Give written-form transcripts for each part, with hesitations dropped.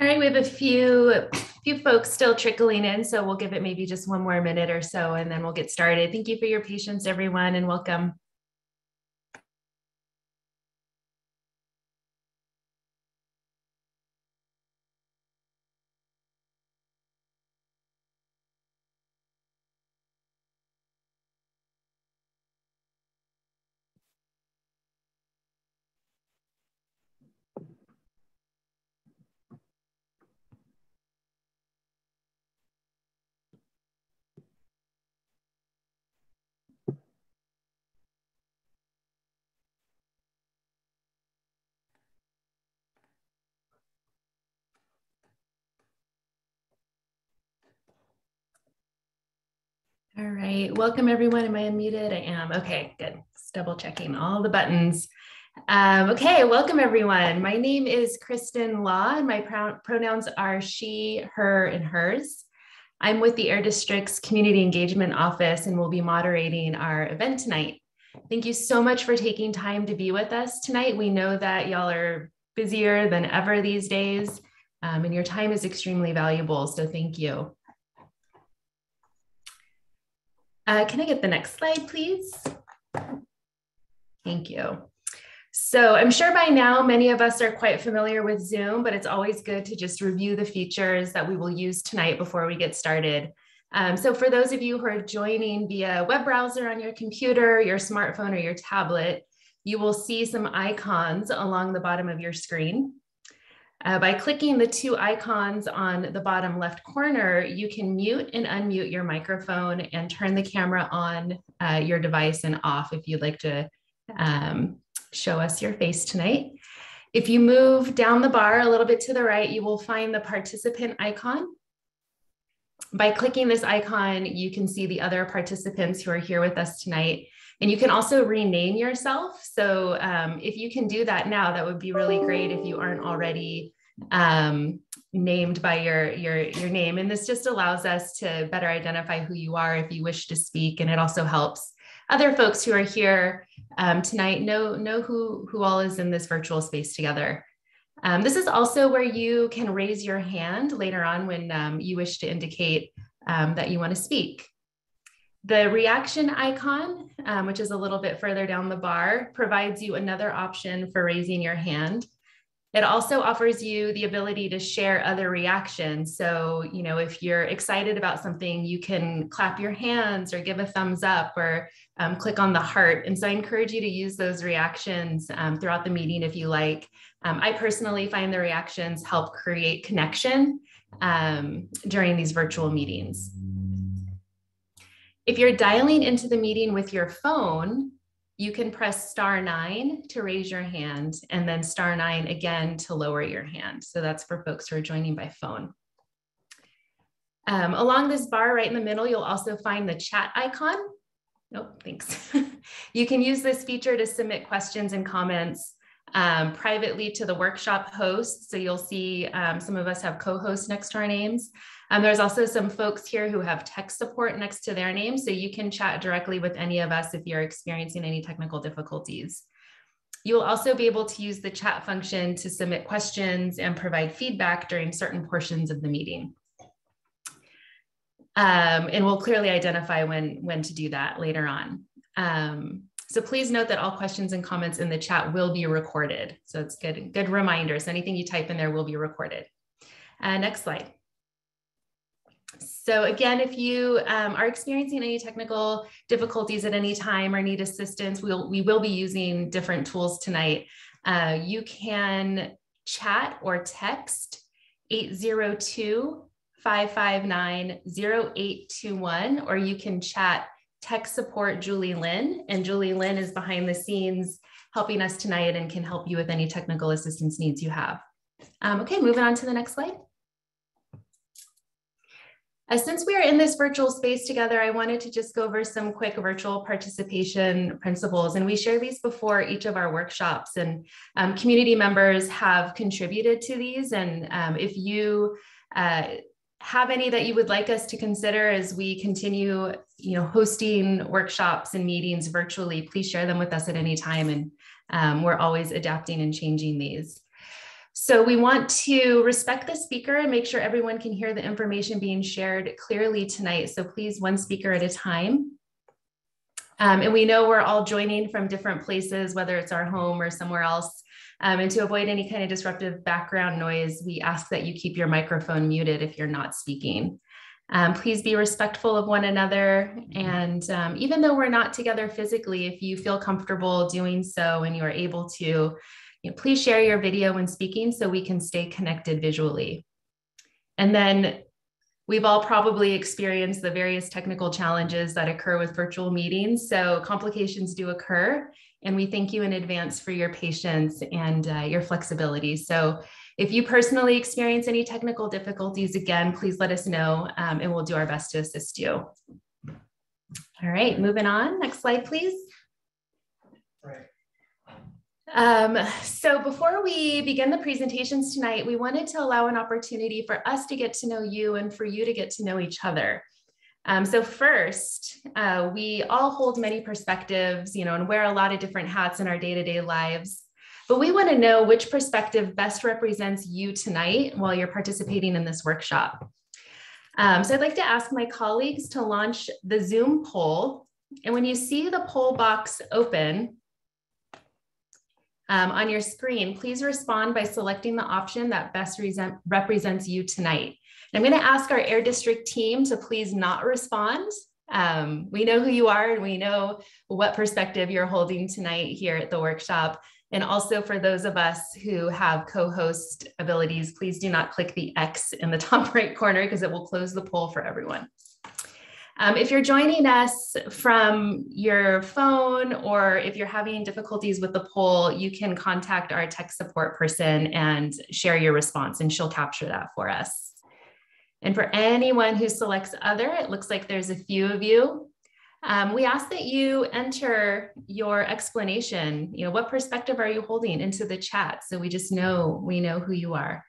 All right, we have a few folks still trickling in, so we'll give it maybe just one more minute or so, and then we'll get started. Thank you for your patience, everyone, and welcome. All right, welcome everyone. Am I unmuted? I am. Okay, good. Just double checking all the buttons. Okay, welcome everyone. My name is Kristen Law, and my pronouns are she, her, and hers. I'm with the Air District's Community Engagement Office and will be moderating our event tonight. Thank you so much for taking time to be with us tonight. We know that y'all are busier than ever these days, and your time is extremely valuable, so thank you. Can I get the next slide, please? Thank you. So I'm sure by now many of us are quite familiar with Zoom, but it's always good to just review the features that we will use tonight before we get started. So for those of you who are joining via web browser on your computer, your smartphone, or your tablet, you will see some icons along the bottom of your screen. By clicking the two icons on the bottom left corner, you can mute and unmute your microphone and turn the camera on your device and off if you'd like to show us your face tonight. If you move down the bar a little bit to the right, you will find the participant icon. By clicking this icon, you can see the other participants who are here with us tonight. And you can also rename yourself. So if you can do that now, that would be really great if you aren't already named by your name. And this just allows us to better identify who you are if you wish to speak. And it also helps other folks who are here tonight know who all is in this virtual space together. This is also where you can raise your hand later on when you wish to indicate that you want to speak. The reaction icon, which is a little bit further down the bar, provides you another option for raising your hand. It also offers you the ability to share other reactions. So, you know, if you're excited about something, you can clap your hands or give a thumbs up or click on the heart. And so I encourage you to use those reactions throughout the meeting if you like. I personally find the reactions help create connection during these virtual meetings. If you're dialing into the meeting with your phone, you can press *9 to raise your hand and then *9 again to lower your hand. So that's for folks who are joining by phone. Along this bar right in the middle, you'll also find the chat icon. Nope, thanks. You can use this feature to submit questions and comments privately to the workshop host. So you'll see some of us have co-hosts next to our names. There's also some folks here who have tech support next to their names, so you can chat directly with any of us if you're experiencing any technical difficulties. You will also be able to use the chat function to submit questions and provide feedback during certain portions of the meeting. And we'll clearly identify when to do that later on. So please note that all questions and comments in the chat will be recorded. So it's good reminders. Anything you type in there will be recorded. Next slide. So again, if you are experiencing any technical difficulties at any time or need assistance, we will be using different tools tonight. You can chat or text 802-559-0821, or you can chat tech support Julie Lynn, and Julie Lynn is behind the scenes helping us tonight and can help you with any technical assistance needs you have. Okay, moving on to the next slide. Since we are in this virtual space together, I wanted to just go over some quick virtual participation principles. And we share these before each of our workshops, and community members have contributed to these. And if you have any that you would like us to consider as we continue, hosting workshops and meetings virtually, please share them with us at any time. And we're always adapting and changing these. So we want to respect the speaker and make sure everyone can hear the information being shared clearly tonight. So please, one speaker at a time. And we know we're all joining from different places, whether it's our home or somewhere else. And to avoid any kind of disruptive background noise, we ask that you keep your microphone muted if you're not speaking. Please be respectful of one another. And even though we're not together physically, if you feel comfortable doing so and you are able to, please share your video when speaking so we can stay connected visually. And then we've all probably experienced the various technical challenges that occur with virtual meetings. So complications do occur, and we thank you in advance for your patience and your flexibility. So if you personally experience any technical difficulties, again, please let us know and we'll do our best to assist you. All right, moving on. Next slide, please. Right. So before we begin the presentations tonight, we wanted to allow an opportunity for us to get to know you and for you to get to know each other. So first, we all hold many perspectives, and wear a lot of different hats in our day-to-day lives, but we want to know which perspective best represents you tonight while you're participating in this workshop. So I'd like to ask my colleagues to launch the Zoom poll. And when you see the poll box open, on your screen, please respond by selecting the option that best represents you tonight. And I'm going to ask our Air District team to please not respond. We know who you are and we know what perspective you're holding tonight here at the workshop. And also for those of us who have co-host abilities, please do not click the X in the top right corner because it will close the poll for everyone. If you're joining us from your phone or if you're having difficulties with the poll, you can contact our tech support person and share your response and she'll capture that for us. And for anyone who selects other, it looks like there's a few of you. We ask that you enter your explanation, what perspective are you holding into the chat so we just know, we know who you are.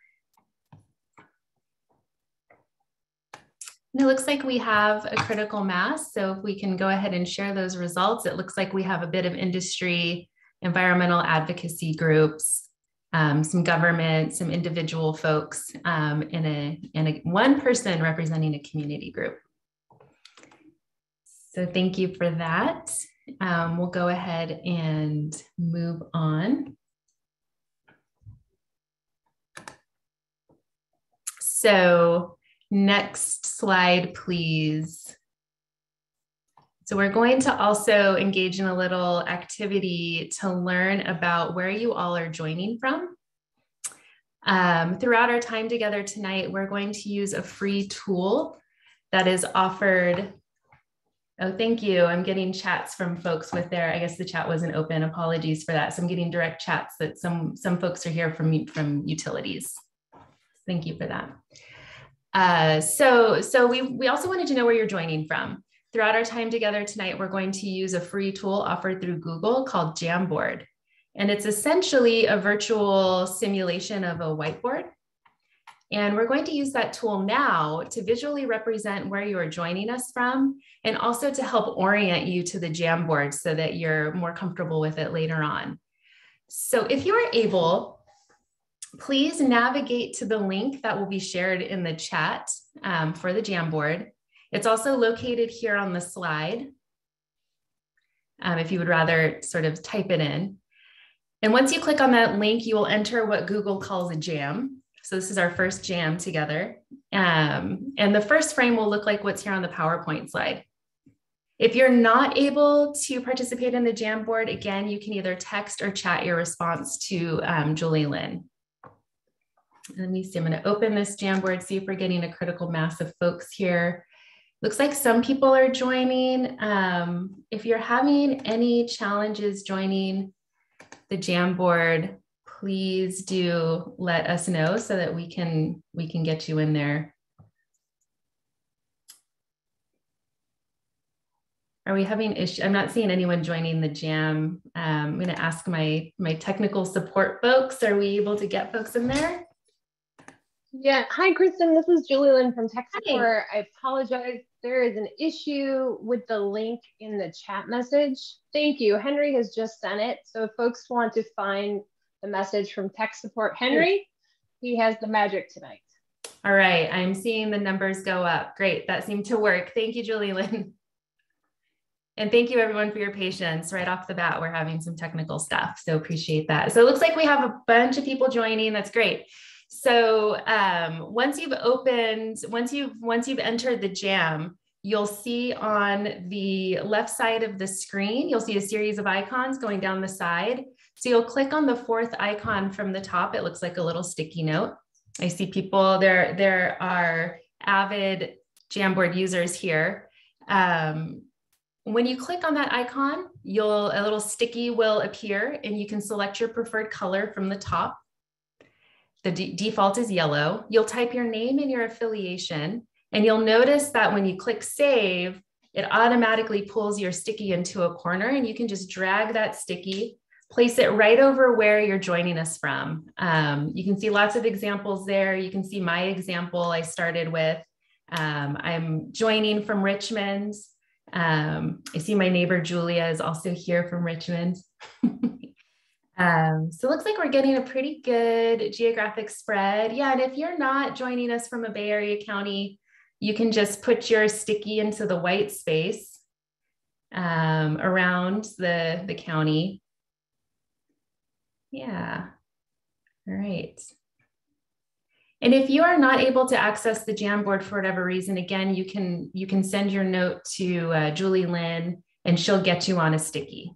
And it looks like we have a critical mass. So if we can go ahead and share those results, it looks like we have a bit of industry, environmental advocacy groups, some government, some individual folks, and one person representing a community group. So thank you for that. We'll go ahead and move on. So next slide, please. So we're going to also engage in a little activity to learn about where you all are joining from. Throughout our time together tonight, we're going to use a free tool that is offered. Oh, thank you. I'm getting chats from folks with their, I guess the chat wasn't open. Apologies for that. So I'm getting direct chats that some folks are here from utilities. Thank you for that. So we also wanted to know where you're joining from. Throughout our time together tonight, we're going to use a free tool offered through Google called Jamboard. And it's essentially a virtual simulation of a whiteboard. And we're going to use that tool now to visually represent where you are joining us from and also to help orient you to the Jamboard so that you're more comfortable with it later on. So if you are able, please navigate to the link that will be shared in the chat for the Jamboard. It's also located here on the slide, if you would rather sort of type it in. And once you click on that link, you will enter what Google calls a jam. So this is our first jam together. And the first frame will look like what's here on the PowerPoint slide. If you're not able to participate in the Jamboard, again, you can either text or chat your response to Julie Lynn. Let me see, I'm going to open this Jamboard, see if we're getting a critical mass of folks here. Looks like some people are joining. If you're having any challenges joining the Jamboard, please do let us know so that we can get you in there. Are we having issues? I'm not seeing anyone joining the jam. I'm going to ask my technical support folks. Are we able to get folks in there? Yeah. Hi, Kristen. This is Julie Lynn from Tech Support. I apologize. There is an issue with the link in the chat message. Thank you. Henry has just sent it. So if folks want to find the message from Tech Support, Henry, He has the magic tonight. All right, I'm seeing the numbers go up. Great, that seemed to work. Thank you, Julie Lynn. And thank you everyone for your patience. Right off the bat, we're having some technical stuff, so appreciate that. So it looks like we have a bunch of people joining. That's great. So once you've entered the jam, you'll see on the left side of the screen, you'll see a series of icons going down the side. So you'll click on the fourth icon from the top. It looks like a little sticky note. I see people, there are avid Jamboard users here. When you click on that icon, a little sticky will appear and you can select your preferred color from the top. The default is yellow. You'll type your name and your affiliation, and you'll notice that when you click save, it automatically pulls your sticky into a corner, and you can just drag that sticky, place it right over where you're joining us from. You can see lots of examples there. You can see my example I started with. I'm joining from Richmond. I see my neighbor Julia is also here from Richmond. So it looks like we're getting a pretty good geographic spread. Yeah, and if you're not joining us from a Bay Area county, you can just put your sticky into the white space around the county. Yeah, all right. And if you are not able to access the Jamboard for whatever reason, again, you can send your note to Julie Lynn and she'll get you on a sticky.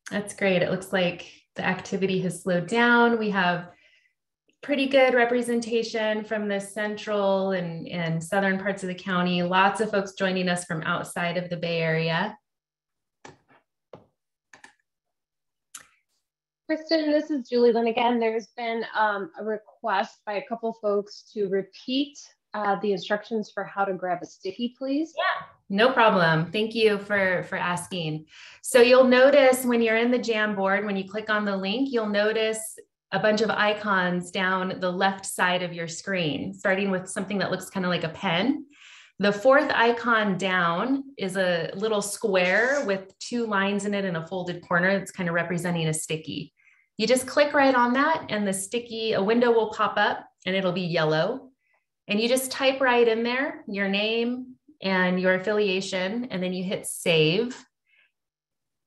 That's great. It looks like the activity has slowed down. We have pretty good representation from the central and southern parts of the county. Lots of folks joining us from outside of the Bay Area. Kristen, this is Julie Lynn again. There's been a request by a couple folks to repeat the instructions for how to grab a sticky, please. Yeah, no problem. Thank you for asking. So you'll notice when you're in the Jamboard, when you click on the link, you'll notice a bunch of icons down the left side of your screen, starting with something that looks kind of like a pen. The fourth icon down is a little square with two lines in it in a folded corner that's kind of representing a sticky. You just click right on that and the sticky, a window will pop up and it'll be yellow. And you just type right in there your name and your affiliation, and then you hit save.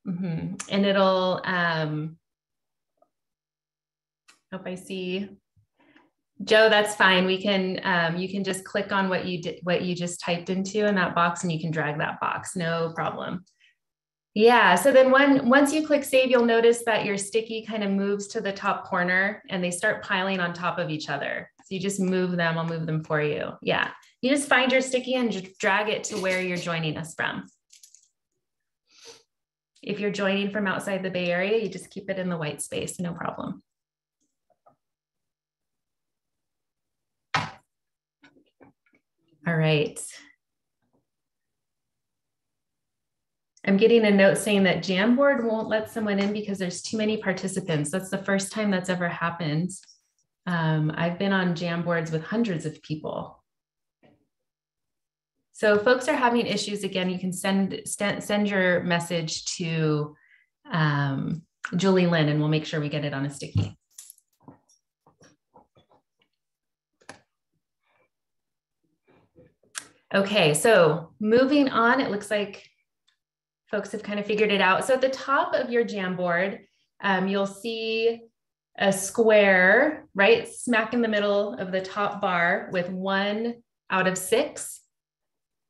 And it'll, hope I see. Joe, that's fine. We can, you can just click on what you just typed into in that box and you can drag that box, no problem. Yeah, so then once you click save, you'll notice that your sticky kind of moves to the top corner and they start piling on top of each other. So you just move them, I'll move them for you. Yeah, you just find your sticky and just drag it to where you're joining us from. If you're joining from outside the Bay Area, you just keep it in the white space, no problem. All right. I'm getting a note saying that Jamboard won't let someone in because there's too many participants. That's the first time that's ever happened. I've been on Jamboards with hundreds of people. So if folks are having issues, again, you can send your message to Julie Lynn and we'll make sure we get it on a sticky. Okay, so moving on, it looks like folks have kind of figured it out. So at the top of your Jamboard, you'll see a square right smack in the middle of the top bar with 1 out of 6.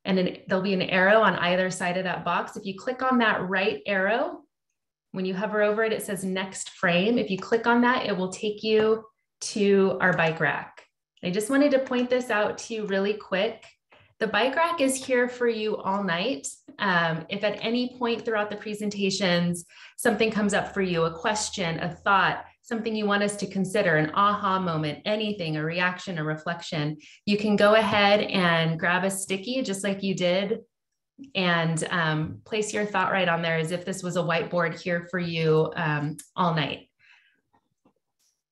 And there'll be an arrow on either side of that box. If you click on that right arrow, when you hover over it, it says next frame. If you click on that, it will take you to our bike rack. I just wanted to point this out to you really quick. The bike rack is here for you all night. If at any point throughout the presentations, something comes up for you, a question, a thought, something you want us to consider, an aha moment, anything, a reaction, a reflection, you can go ahead and grab a sticky just like you did and place your thought right on there as if this was a whiteboard here for you all night.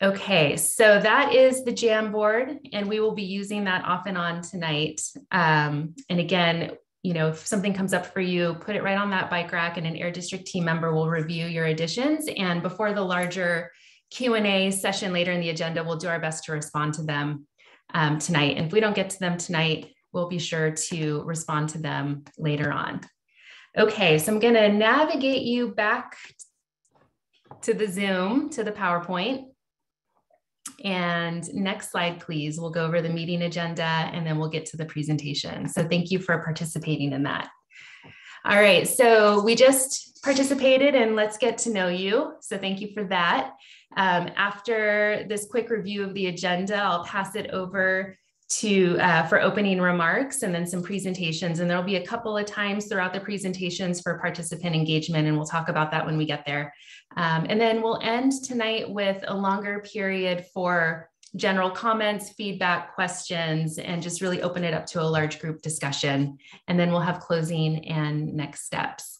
Okay, so that is the Jamboard, and we will be using that off and on tonight. And again, you know, if something comes up for you, put it right on that bike rack and an Air District team member will review your additions. And before the larger Q&A session later in the agenda, we'll do our best to respond to them tonight. And if we don't get to them tonight, we'll be sure to respond to them later on. Okay, so I'm gonna navigate you back to the Zoom, to the PowerPoint. And next slide, please. We'll go over the meeting agenda and then we'll get to the presentation. So thank you for participating in that. All right, so we just participated in Let's Get to Know You. So thank you for that. After this quick review of the agenda, I'll pass it over to for opening remarks and then some presentations. And there'll be a couple of times throughout the presentations for participant engagement, and we'll talk about that when we get there. And then we'll end tonight with a longer period for general comments, feedback, questions, and just really open it up to a large group discussion. And then we'll have closing and next steps.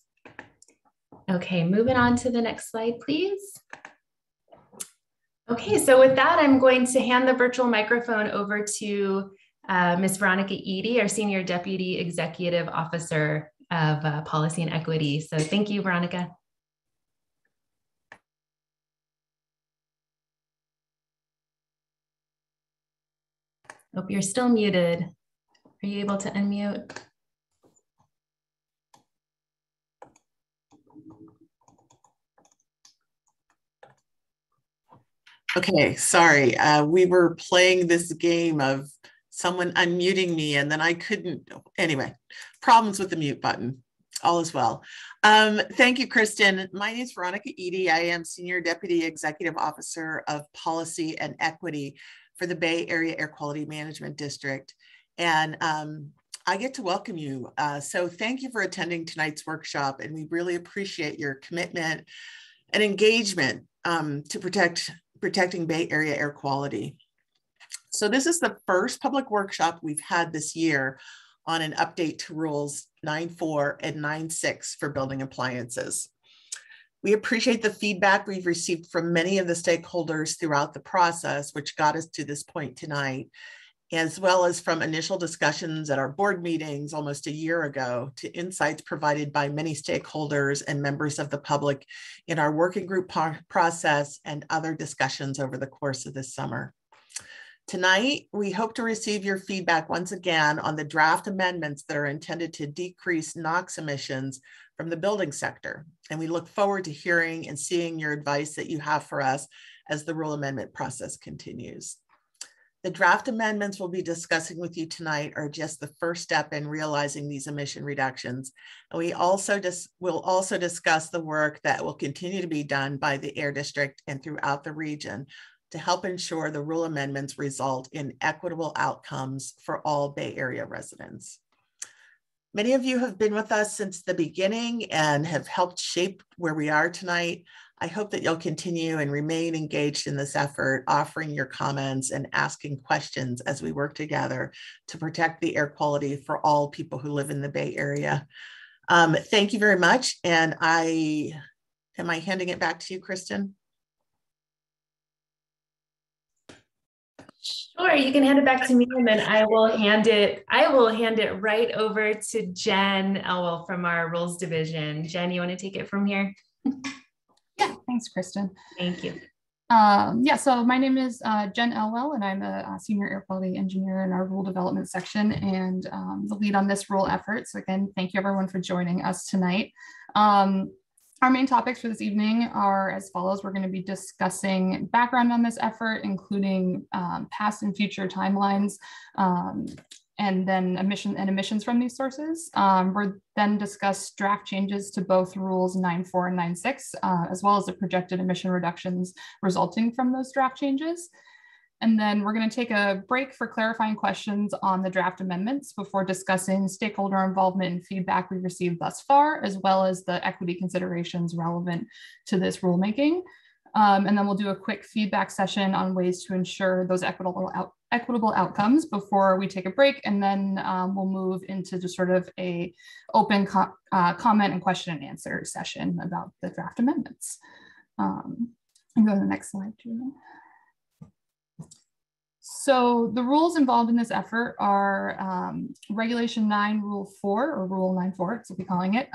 Okay, moving on to the next slide, please. Okay, so with that, I'm going to hand the virtual microphone over to Ms. Veronica Edie, our Senior Deputy Executive Officer of Policy and Equity. So thank you, Veronica. Hope you're still muted. Are you able to unmute? Okay, sorry. We were playing this game of someone unmuting me and then I couldn't. Anyway, problems with the mute button. All is well. Thank you, Kristen. My name is Veronica Edie. I am Senior Deputy Executive Officer of Policy and Equity for the Bay Area Air Quality Management District. And I get to welcome you. So thank you for attending tonight's workshop. And we really appreciate your commitment and engagement to protecting Bay Area air quality. So this is the first public workshop we've had this year on an update to rules 9.4 and 9.6 for building appliances. We appreciate the feedback we've received from many of the stakeholders throughout the process, which got us to this point tonight, as well as from initial discussions at our board meetings almost a year ago to insights provided by many stakeholders and members of the public in our working group process and other discussions over the course of this summer. Tonight, we hope to receive your feedback once again on the draft amendments that are intended to decrease Knox emissions from the building sector. And we look forward to hearing and seeing your advice that you have for us as the rule amendment process continues. The draft amendments we'll be discussing with you tonight are just the first step in realizing these emission reductions. And we also will also discuss the work that will continue to be done by the Air District and throughout the region to help ensure the rule amendments result in equitable outcomes for all Bay Area residents. Many of you have been with us since the beginning and have helped shape where we are tonight. I hope that you'll continue and remain engaged in this effort, offering your comments and asking questions as we work together to protect the air quality for all people who live in the Bay Area. Thank you very much. And am I handing it back to you, Kristen? Sure, you can hand it back to me and then I will hand it right over to Jen Elwell from our Rules Division. Jen, you want to take it from here? Yeah, thanks, Kristen. Thank you. Yeah, so my name is Jen Elwell, and I'm a senior air quality engineer in our rule development section and the lead on this rule effort. So again, thank you everyone for joining us tonight. Our main topics for this evening are as follows. We're going to be discussing background on this effort, including past and future timelines, and then emissions from these sources. We'll then discuss draft changes to both rules 9.4 and 9.6, as well as the projected emission reductions resulting from those draft changes. And then we're going to take a break for clarifying questions on the draft amendments before discussing stakeholder involvement and feedback we received thus far, as well as the equity considerations relevant to this rulemaking. And then we'll do a quick feedback session on ways to ensure those equitable outcomes before we take a break. And then we'll move into just sort of a open comment and question and answer session about the draft amendments. And go to the next slide, Julie. So the rules involved in this effort are Regulation 9 Rule 4, or Rule 9.4, as we'll be calling it,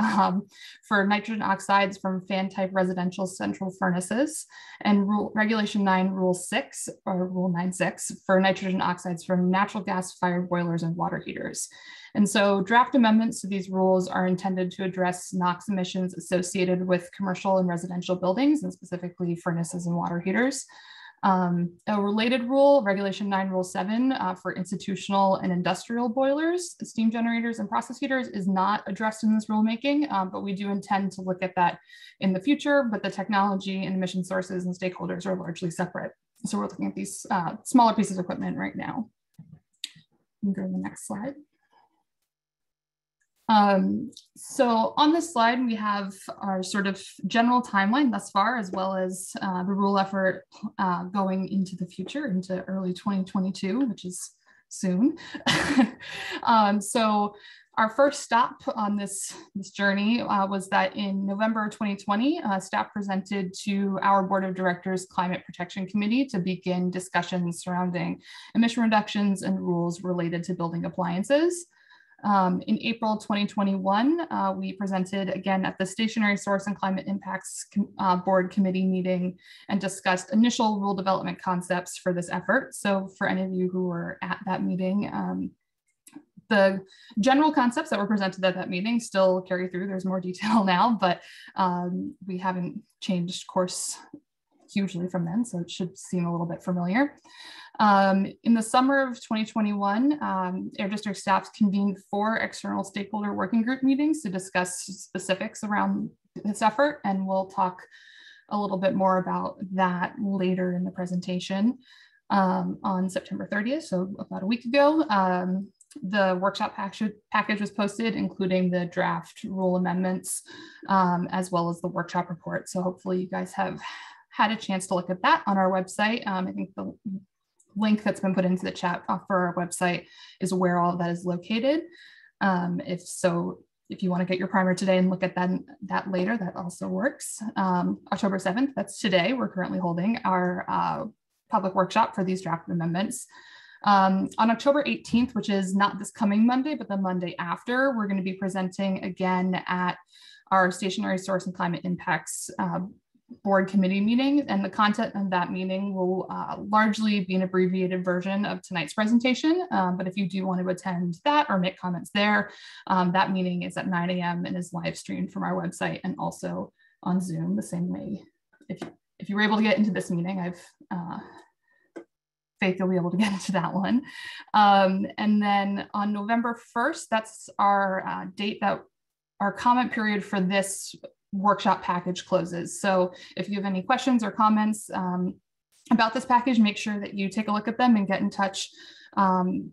for nitrogen oxides from fan-type residential central furnaces, and Regulation 9 Rule 6, or Rule 9.6, for nitrogen oxides from natural gas-fired boilers and water heaters. And so draft amendments to these rules are intended to address NOx emissions associated with commercial and residential buildings, and specifically furnaces and water heaters. A related rule, Regulation 9 Rule 7, for institutional and industrial boilers, steam generators, and process heaters is not addressed in this rulemaking, but we do intend to look at that in the future, but the technology and emission sources and stakeholders are largely separate. So we're looking at these smaller pieces of equipment right now. You can go to the next slide. So on this slide, we have our sort of general timeline thus far, as well as the rule effort going into the future, into early 2022, which is soon. So our first stop on this journey was that in November 2020, staff presented to our Board of Directors Climate Protection Committee to begin discussions surrounding emission reductions and rules related to building appliances. In April 2021, we presented again at the Stationary Source and Climate Impacts Board Committee meeting and discussed initial rule development concepts for this effort. So for any of you who were at that meeting, the general concepts that were presented at that meeting still carry through. There's more detail now, but we haven't changed course hugely from then, so it should seem a little bit familiar. In the summer of 2021, Air District staff convened 4 external stakeholder working group meetings to discuss specifics around this effort, and we'll talk a little bit more about that later in the presentation. On September 30th, so about a week ago, the workshop package was posted, including the draft rule amendments, as well as the workshop report. So hopefully you guys have had a chance to look at that on our website. I think the link that's been put into the chat for our website is where all of that is located. If you want to get your primer today and look at that later, that also works. October 7th, that's today, we're currently holding our public workshop for these draft amendments. On October 18th, which is not this coming Monday, but the Monday after, we're going to be presenting again at our Stationary Source and Climate Impacts Board Committee meeting, and the content of that meeting will largely be an abbreviated version of tonight's presentation. But if you do want to attend that or make comments there, that meeting is at 9 a.m. and is live streamed from our website and also on Zoom the same way. If you were able to get into this meeting, I've faith you'll be able to get into that one. And then on November 1st, that's our date that our comment period for this workshop package closes. So if you have any questions or comments about this package, make sure that you take a look at them and get in touch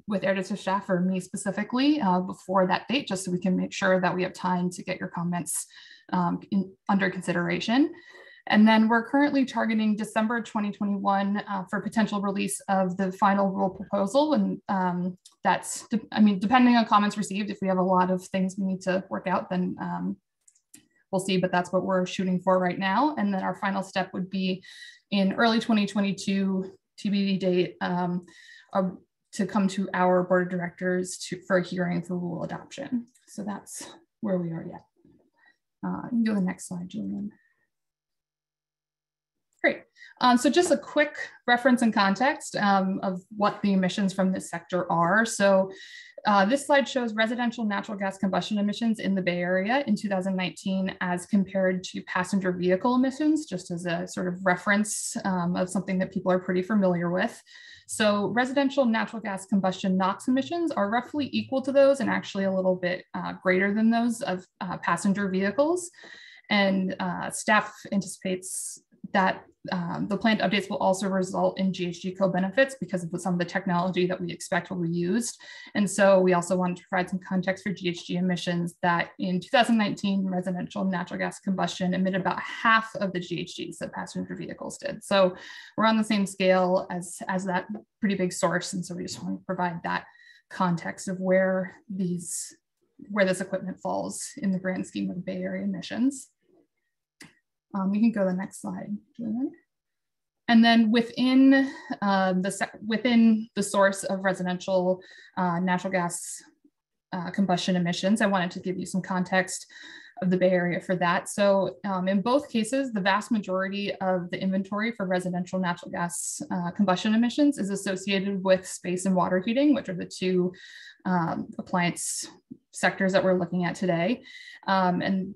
with Air District staff or me specifically before that date, just so we can make sure that we have time to get your comments under consideration. And then we're currently targeting December 2021 for potential release of the final rule proposal. And that's, depending on comments received, if we have a lot of things we need to work out, then we'll see, but that's what we're shooting for right now. And then our final step would be in early 2022, TBD date, to come to our board of directors for a hearing for rule adoption. So that's where we are yet. You can go to the next slide, Julian. Great. So just a quick reference and context of what the emissions from this sector are. So this slide shows residential natural gas combustion emissions in the Bay Area in 2019 as compared to passenger vehicle emissions, just as a sort of reference of something that people are pretty familiar with. So residential natural gas combustion NOx emissions are roughly equal to those and actually a little bit greater than those of passenger vehicles. And staff anticipates that the planned updates will also result in GHG co-benefits because of some of the technology that we expect will be used. And so we also wanted to provide some context for GHG emissions that in 2019, residential natural gas combustion emitted about half of the GHGs that passenger vehicles did. So we're on the same scale as that pretty big source. And so we just want to provide that context of where this equipment falls in the grand scheme of Bay Area emissions. You can go to the next slide, Julian. And then within the source of residential natural gas combustion emissions, I wanted to give you some context of the Bay Area for that. So in both cases, the vast majority of the inventory for residential natural gas combustion emissions is associated with space and water heating, which are the two appliance sectors that we're looking at today. And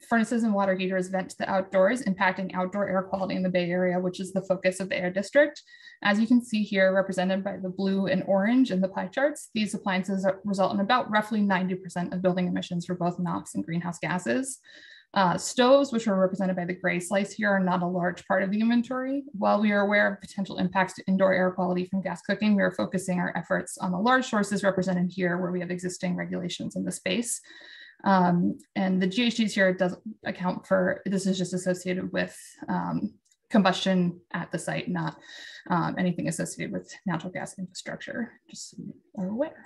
furnaces and water heaters vent to the outdoors, impacting outdoor air quality in the Bay Area, which is the focus of the air district. As you can see here, represented by the blue and orange in the pie charts, these appliances result in about roughly 90% of building emissions for both NOx and greenhouse gases. Stoves, which are represented by the gray slice here, are not a large part of the inventory. While we are aware of potential impacts to indoor air quality from gas cooking, we are focusing our efforts on the large sources represented here where we have existing regulations in the space. And the GHGs here doesn't account for, this is just associated with combustion at the site, not anything associated with natural gas infrastructure, just so you are aware.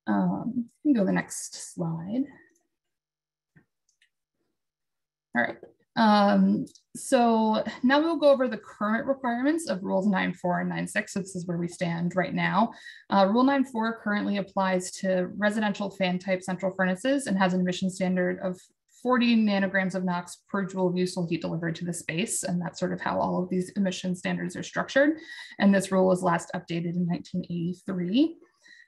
You can go to the next slide. All right. So now we'll go over the current requirements of rules 9.4 and 9.6. So this is where we stand right now. Rule 9.4 currently applies to residential fan type central furnaces and has an emission standard of 40 nanograms of NOx per joule of useful heat delivered to the space. And that's sort of how all of these emission standards are structured. And this rule was last updated in 1983.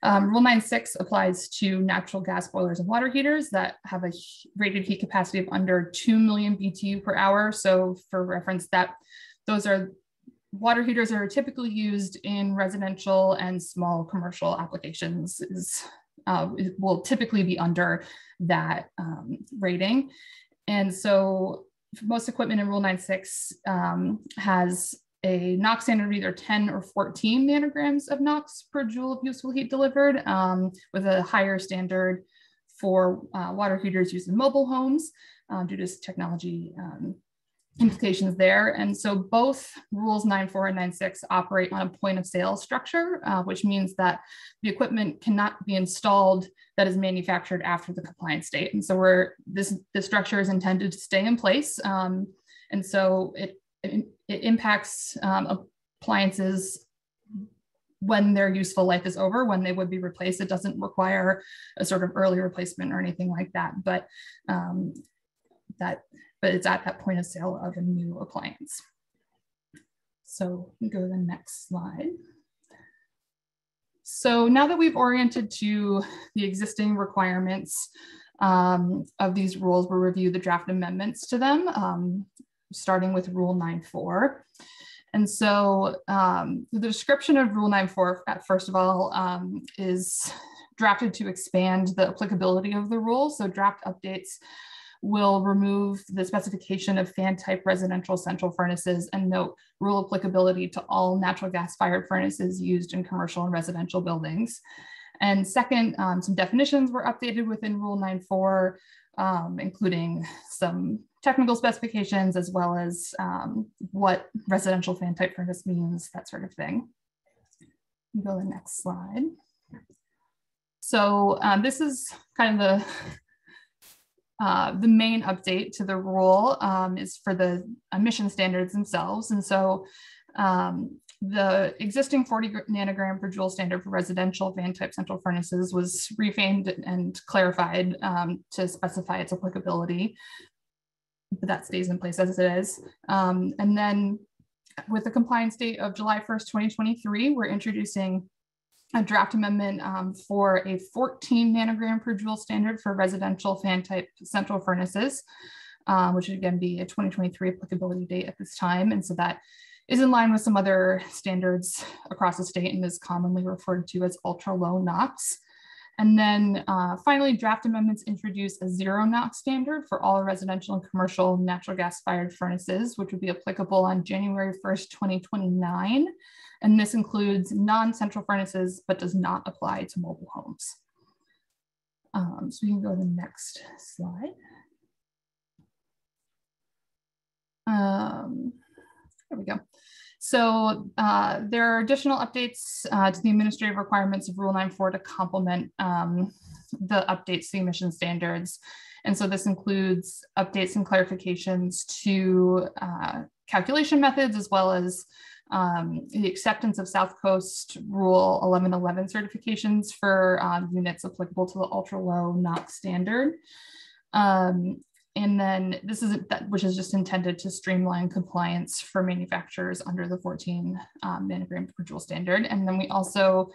Rule 9.6 applies to natural gas boilers and water heaters that have a rated heat capacity of under 2 million BTU per hour. So for reference, those are water heaters that are typically used in residential and small commercial applications. It will typically be under that rating. And so most equipment in Rule 9.6 has a NOx standard of either 10 or 14 nanograms of NOx per joule of useful heat delivered, with a higher standard for water heaters used in mobile homes due to technology implications there. And so both rules 9.4 and 9.6 operate on a point of sale structure, which means that the equipment cannot be installed that is manufactured after the compliance date. And so this structure is intended to stay in place. And so it impacts appliances when their useful life is over, when they would be replaced. It doesn't require a sort of early replacement or anything like that, but it's at that point of sale of a new appliance. So we go to the next slide. So now that we've oriented to the existing requirements of these rules, we'll review the draft amendments to them, starting with Rule 9.4. And so the description of Rule 9.4, first of all, is drafted to expand the applicability of the rule. So draft updates will remove the specification of fan type residential central furnaces and note rule applicability to all natural gas fired furnaces used in commercial and residential buildings. And second, some definitions were updated within Rule 9.4, including some technical specifications, as well as what residential fan type furnace means, that sort of thing. Go to the next slide. So this is kind of the main update to the rule is for the emission standards themselves. And so the existing 40 nanogram per joule standard for residential fan type central furnaces was refamed and clarified to specify its applicability, but that stays in place as it is. And then with the compliance date of July 1st, 2023, we're introducing a draft amendment for a 14 nanogram per joule standard for residential fan type central furnaces, which would again be a 2023 applicability date at this time. And so that is in line with some other standards across the state and is commonly referred to as ultra low NOx. And then finally, draft amendments introduce a 0 NOx standard for all residential and commercial natural gas fired furnaces, which would be applicable on January 1st, 2029. And this includes non-central furnaces, but does not apply to mobile homes. So we can go to the next slide. There we go. So there are additional updates to the administrative requirements of Rule 9.4 to complement the updates to the emission standards. And so this includes updates and clarifications to calculation methods, as well as the acceptance of South Coast Rule 1111 certifications for units applicable to the ultra-low Knox standard. And then this is which is just intended to streamline compliance for manufacturers under the 14 nanogram per joule standard. And then we also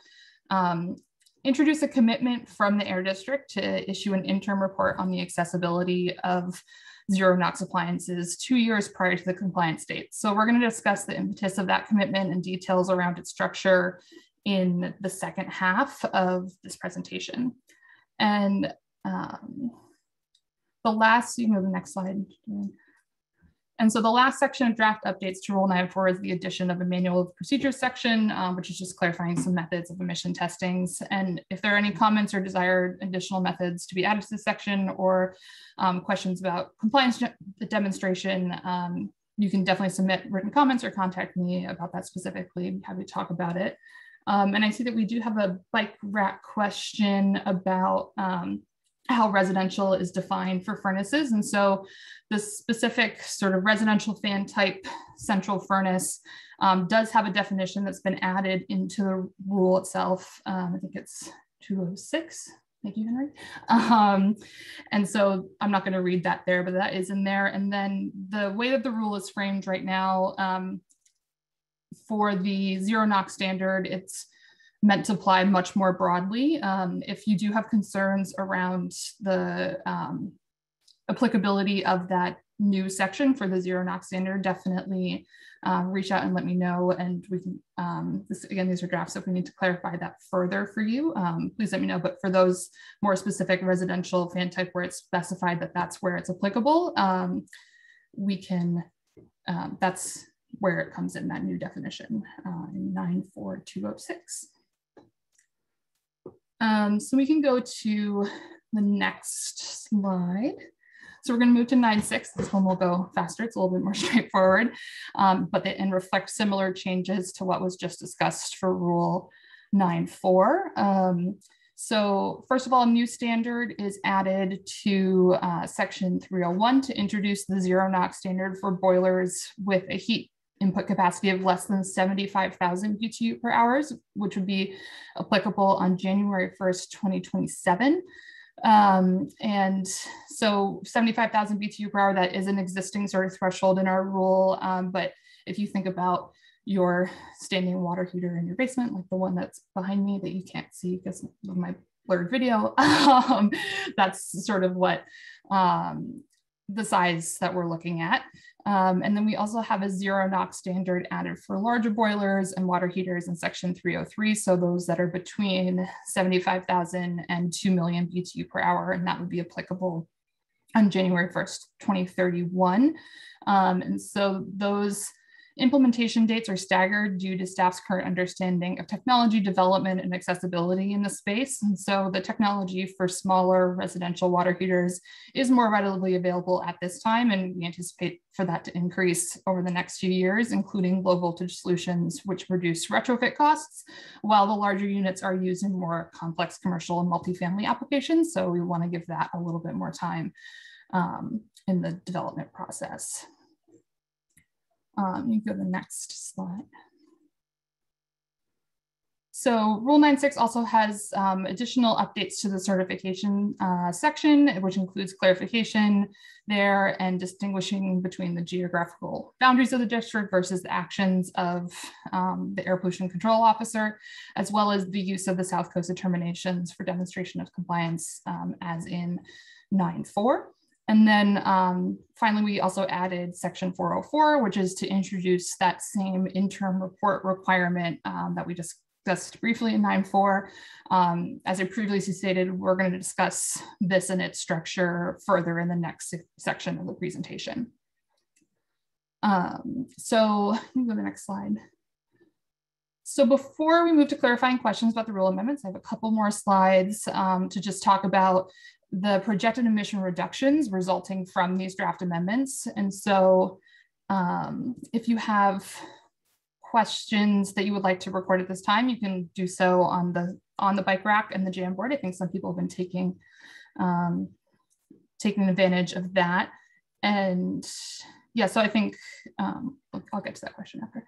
introduce a commitment from the Air District to issue an interim report on the accessibility of zero NOx appliances 2 years prior to the compliance date. So we're going to discuss the impetus of that commitment and details around its structure in the second half of this presentation. And the last, you can go to the next slide. And so the last section of draft updates to Rule 9.4 is the addition of a manual of procedures section, which is just clarifying some methods of emission testings. And if there are any comments or desired additional methods to be added to this section, or questions about compliance demonstration, you can definitely submit written comments or contact me about that specifically. I'm happy to talk about it. And I see that we do have a bike rack question about how residential is defined for furnaces. And so the specific sort of residential fan type central furnace does have a definition that's been added into the rule itself. I think it's 206. Thank you, Henry. And so I'm not going to read that there, but that is in there. And then the way that the rule is framed right now, for the zero NOx standard, it's meant to apply much more broadly. If you do have concerns around the applicability of that new section for the zero NOx standard, definitely reach out and let me know. And we can, again, these are drafts, so if we need to clarify that further for you, please let me know. But for those more specific residential fan type where it's specified that that's where it's applicable, we can, that's where it comes in, that new definition in 94206. So we can go to the next slide. So we're going to move to 9.6. This one will go faster. It's a little bit more straightforward, and reflect similar changes to what was just discussed for Rule 9.4. So first of all, a new standard is added to Section 301 to introduce the zero NOx standard for boilers with a heat input capacity of less than 75,000 BTU per hour, which would be applicable on January 1st, 2027. And so 75,000 BTU per hour, that is an existing sort of threshold in our rule. But if you think about your standing water heater in your basement, like the one that's behind me that you can't see because of my blurred video, that's sort of what the size that we're looking at. And then we also have a zero NOx standard added for larger boilers and water heaters in Section 303. So those that are between 75,000 and 2 million BTU per hour, and that would be applicable on January 1st, 2031. And so those implementation dates are staggered due to staff's current understanding of technology development and accessibility in the space. And so the technology for smaller residential water heaters is more readily available at this time, and we anticipate for that to increase over the next few years, including low voltage solutions, which reduce retrofit costs, while the larger units are used in more complex commercial and multifamily applications. So we want to give that a little bit more time in the development process. You can go to the next slide. So Rule 9.6 also has additional updates to the certification section, which includes clarification there and distinguishing between the geographical boundaries of the district versus the actions of the Air Pollution Control Officer, as well as the use of the South Coast determinations for demonstration of compliance as in 9.4. And then finally, we also added Section 404, which is to introduce that same interim report requirement that we discussed briefly in 9.4. As I previously stated, we're going to discuss this and its structure further in the next section of the presentation. So let me go to the next slide. So before we move to clarifying questions about the rule amendments, I have a couple more slides to just talk about the projected emission reductions resulting from these draft amendments. And so if you have questions that you would like to record at this time, you can do so on the bike rack and the Jamboard. I think some people have been taking advantage of that. And yeah, so I think I'll get to that question after.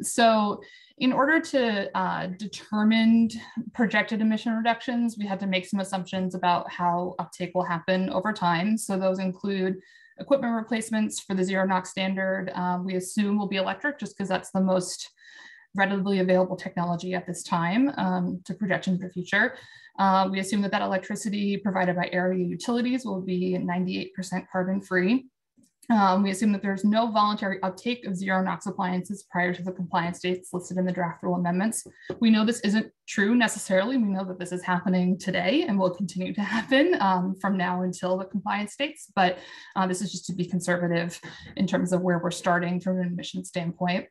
So in order to determine projected emission reductions, we had to make some assumptions about how uptake will happen over time. So those include equipment replacements for the zero NOx standard. We assume will be electric just because that's the most readily available technology at this time to project into the future. We assume that electricity provided by area utilities will be 98% carbon free. We assume that there's no voluntary uptake of zero NOx appliances prior to the compliance dates listed in the draft rule amendments. We know this isn't true necessarily. We know that this is happening today and will continue to happen from now until the compliance dates, but this is just to be conservative in terms of where we're starting from an emission standpoint.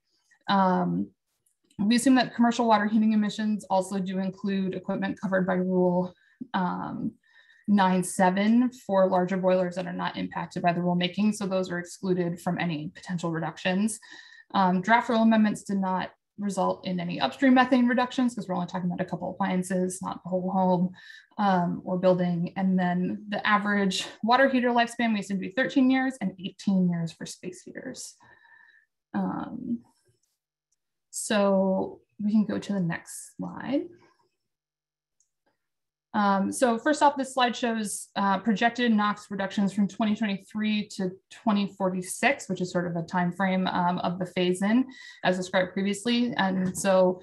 We assume that commercial water heating emissions also do include equipment covered by Rule 9.7 for larger boilers that are not impacted by the rulemaking. So those are excluded from any potential reductions. Draft rule amendments did not result in any upstream methane reductions because we're only talking about a couple appliances, not the whole home or building. And then the average water heater lifespan we assume to be 13 years and 18 years for space heaters. So we can go to the next slide. So first off, this slide shows projected NOx reductions from 2023 to 2046, which is sort of a time frame of the phase-in as described previously. And so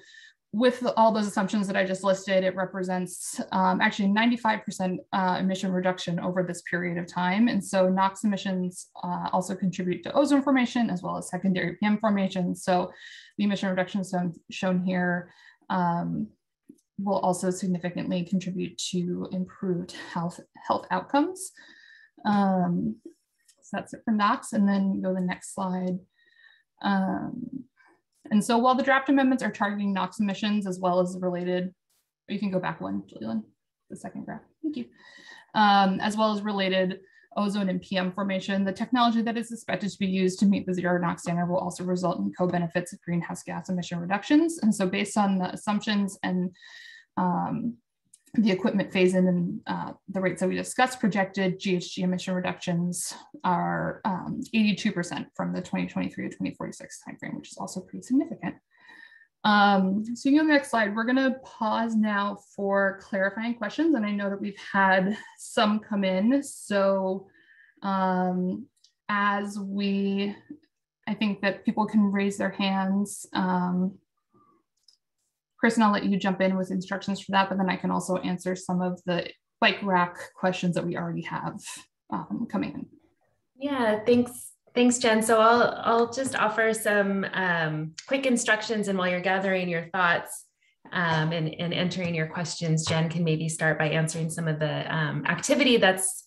with all those assumptions that I just listed, it represents actually 95% emission reduction over this period of time. And so NOx emissions also contribute to ozone formation as well as secondary PM formation. So the emission reductions shown here will also significantly contribute to improved health outcomes. So that's it for NOx, and then go to the next slide. And so while the draft amendments are targeting NOx emissions as well as related, you can go back one, Julian, the second graph, thank you. As well as related ozone and PM formation, the technology that is expected to be used to meet the zero NOx standard will also result in co-benefits of greenhouse gas emission reductions. And so based on the assumptions and the equipment phase-in and the rates that we discussed, projected GHG emission reductions are 82% from the 2023 to 2046 timeframe, which is also pretty significant. So you can go to the next slide. We're going to pause now for clarifying questions, and I know that we've had some come in. So I think that people can raise their hands. Kristen, I'll let you jump in with instructions for that, but then I can also answer some of the bike rack questions that we already have coming in. Yeah, thanks, Jen. So I'll just offer some quick instructions, and while you're gathering your thoughts and entering your questions, Jen can maybe start by answering some of the activity that's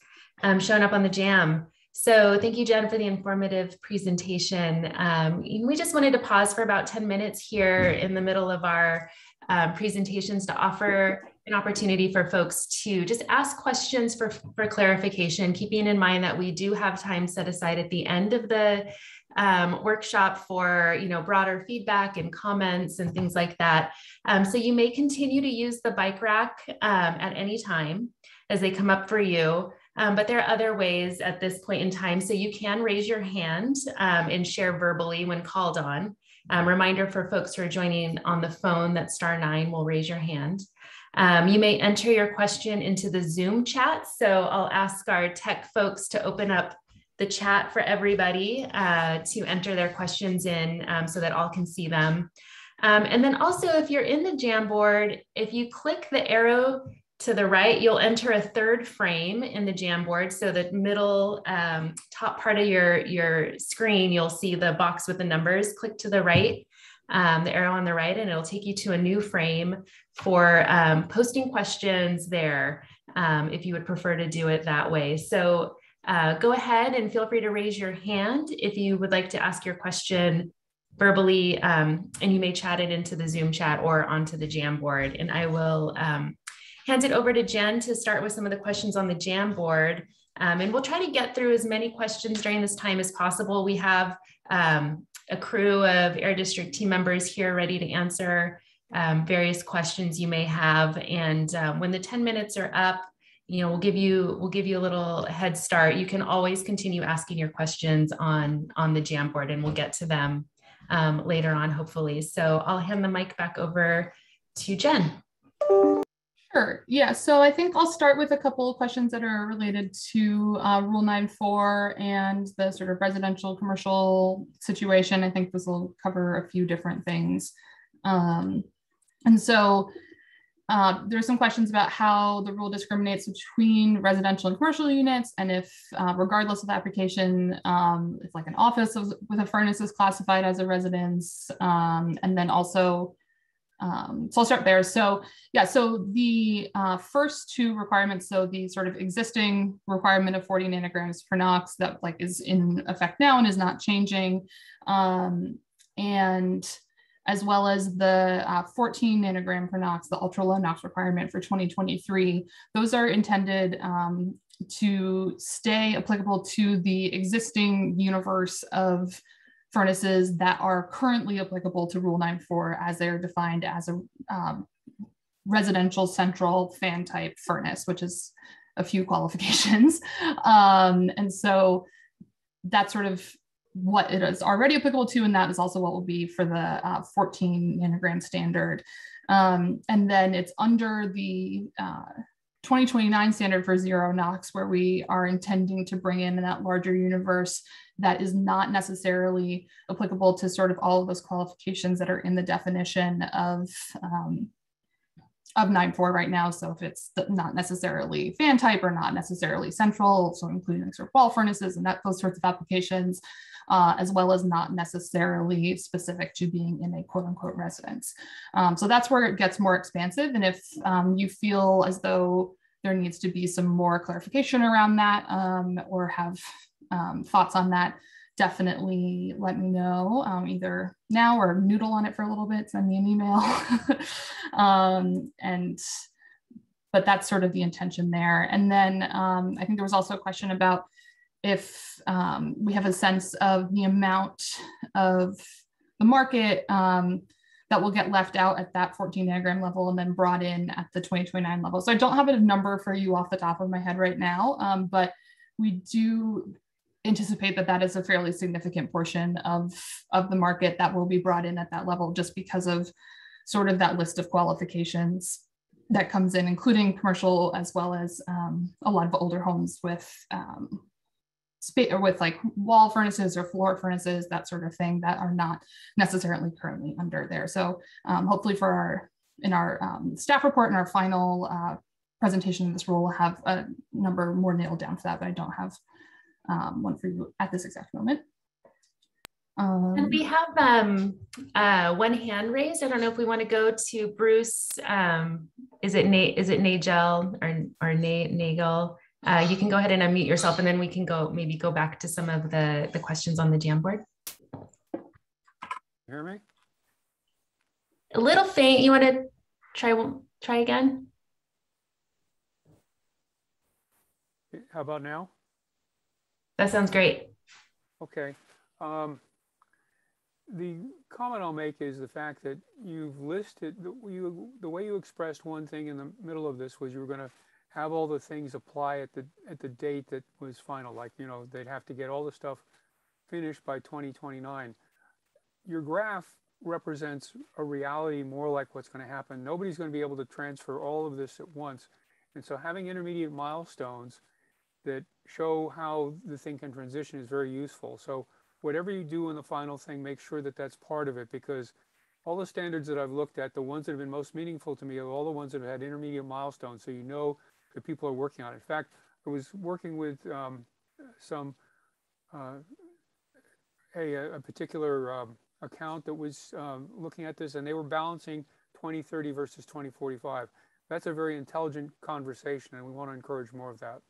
shown up on the JAM. So thank you, Jen, for the informative presentation. We just wanted to pause for about 10 minutes here in the middle of our presentations to offer an opportunity for folks to just ask questions for clarification, keeping in mind that we do have time set aside at the end of the workshop for broader feedback and comments and things like that. So you may continue to use the bike rack at any time as they come up for you. But there are other ways at this point in time. So you can raise your hand and share verbally when called on. Reminder for folks who are joining on the phone that *9 will raise your hand. You may enter your question into the Zoom chat. So I'll ask our tech folks to open up the chat for everybody to enter their questions in so that all can see them. And then also, if you're in the Jamboard, if you click the arrow to the right, you'll enter a third frame in the Jamboard. So the middle top part of your screen, you'll see the box with the numbers. Click to the right, the arrow on the right, and it'll take you to a new frame for posting questions there if you would prefer to do it that way. So go ahead and feel free to raise your hand if you would like to ask your question verbally, and you may chat it into the Zoom chat or onto the Jamboard. And I will hand it over to Jen to start with some of the questions on the Jamboard. And we'll try to get through as many questions during this time as possible. We have a crew of Air District team members here ready to answer various questions you may have. And when the 10 minutes are up, we'll give you a little head start. You can always continue asking your questions on the Jamboard, and we'll get to them later on, hopefully. So I'll hand the mic back over to Jen. Sure. Yeah. So I think I'll start with a couple of questions that are related to Rule 9.4 and the sort of residential commercial situation. I think this will cover a few different things. And so there's some questions about how the rule discriminates between residential and commercial units, and if, regardless of the application, if like an office with a furnace is classified as a residence, and then also, so I'll start there. So yeah, so the first two requirements, so the sort of existing requirement of 40 nanograms per Knox that like is in effect now and is not changing, and as well as the 14 nanogram per Knox, the ultra low Knox requirement for 2023, those are intended to stay applicable to the existing universe of furnaces that are currently applicable to Rule 9.4 as they're defined as a residential central fan type furnace, which is a few qualifications. And so that's sort of what it is already applicable to, and that is also what will be for the 14 nanogram standard. And then it's under the 2029 standard for 0 Knox, where we are intending to bring in that larger universe that is not necessarily applicable to sort of all of those qualifications that are in the definition of 9.4 right now. So if it's not necessarily fan type or not necessarily central, so including like sort of wall furnaces and those sorts of applications, as well as not necessarily specific to being in a quote unquote residence. So that's where it gets more expansive. And if you feel as though there needs to be some more clarification around that, or have thoughts on that, definitely let me know, either now or noodle on it for a little bit, send me an email. But that's sort of the intention there. And then I think there was also a question about if we have a sense of the amount of the market that will get left out at that 14 nanogram level and then brought in at the 2029 level. So I don't have a number for you off the top of my head right now, but we do anticipate that that is a fairly significant portion of the market that will be brought in at that level, just because of sort of that list of qualifications that comes in, including commercial, as well as a lot of older homes with with like wall furnaces or floor furnaces, that sort of thing, that are not necessarily currently under there. So hopefully in our staff report and our final presentation of this rule, we'll have a number more nailed down for that, but I don't have one for you at this exact moment. And we have one hand raised. I don't know if we want to go to Bruce. Is it Nagel or Nagel? You can go ahead and unmute yourself, and then we can maybe go back to some of the questions on the Jamboard. Hear me? A little faint. You want to try again? How about now? That sounds great. Okay. The comment I'll make is the fact that you've listed, the way you expressed one thing in the middle of this was you were going to have all the things apply at the date that was final, like, they'd have to get all the stuff finished by 2029. Your graph represents a reality more like what's going to happen. Nobody's going to be able to transfer all of this at once. And so having intermediate milestones that show how the thing can transition is very useful. So whatever you do in the final thing, make sure that that's part of it, because all the standards that I've looked at, the ones that have been most meaningful to me are all the ones that have had intermediate milestones, so that people are working on it. In fact, I was working with a particular account that was looking at this, and they were balancing 2030 versus 2045. That's a very intelligent conversation, and we want to encourage more of that.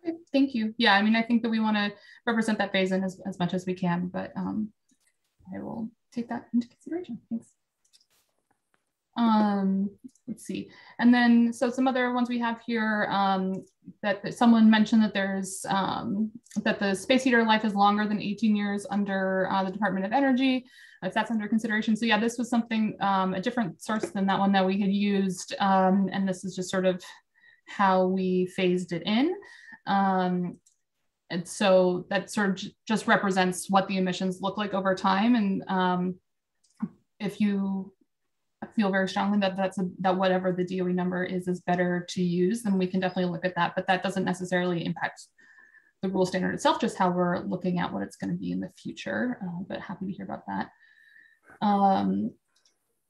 Okay, thank you. Yeah, I mean, I think that we want to represent that phase in as much as we can, but I will take that into consideration. Thanks. Let's see. And then, so some other ones we have here, that someone mentioned that there's, that the space heater life is longer than 18 years under the Department of Energy, if that's under consideration. So yeah, this was something, a different source than that one that we had used. And this is just sort of how we phased it in. And so that sort of just represents what the emissions look like over time. And if you feel very strongly that that whatever the DOE number is better to use, then we can definitely look at that. But that doesn't necessarily impact the rule standard itself, just how we're looking at what it's going to be in the future. But happy to hear about that. And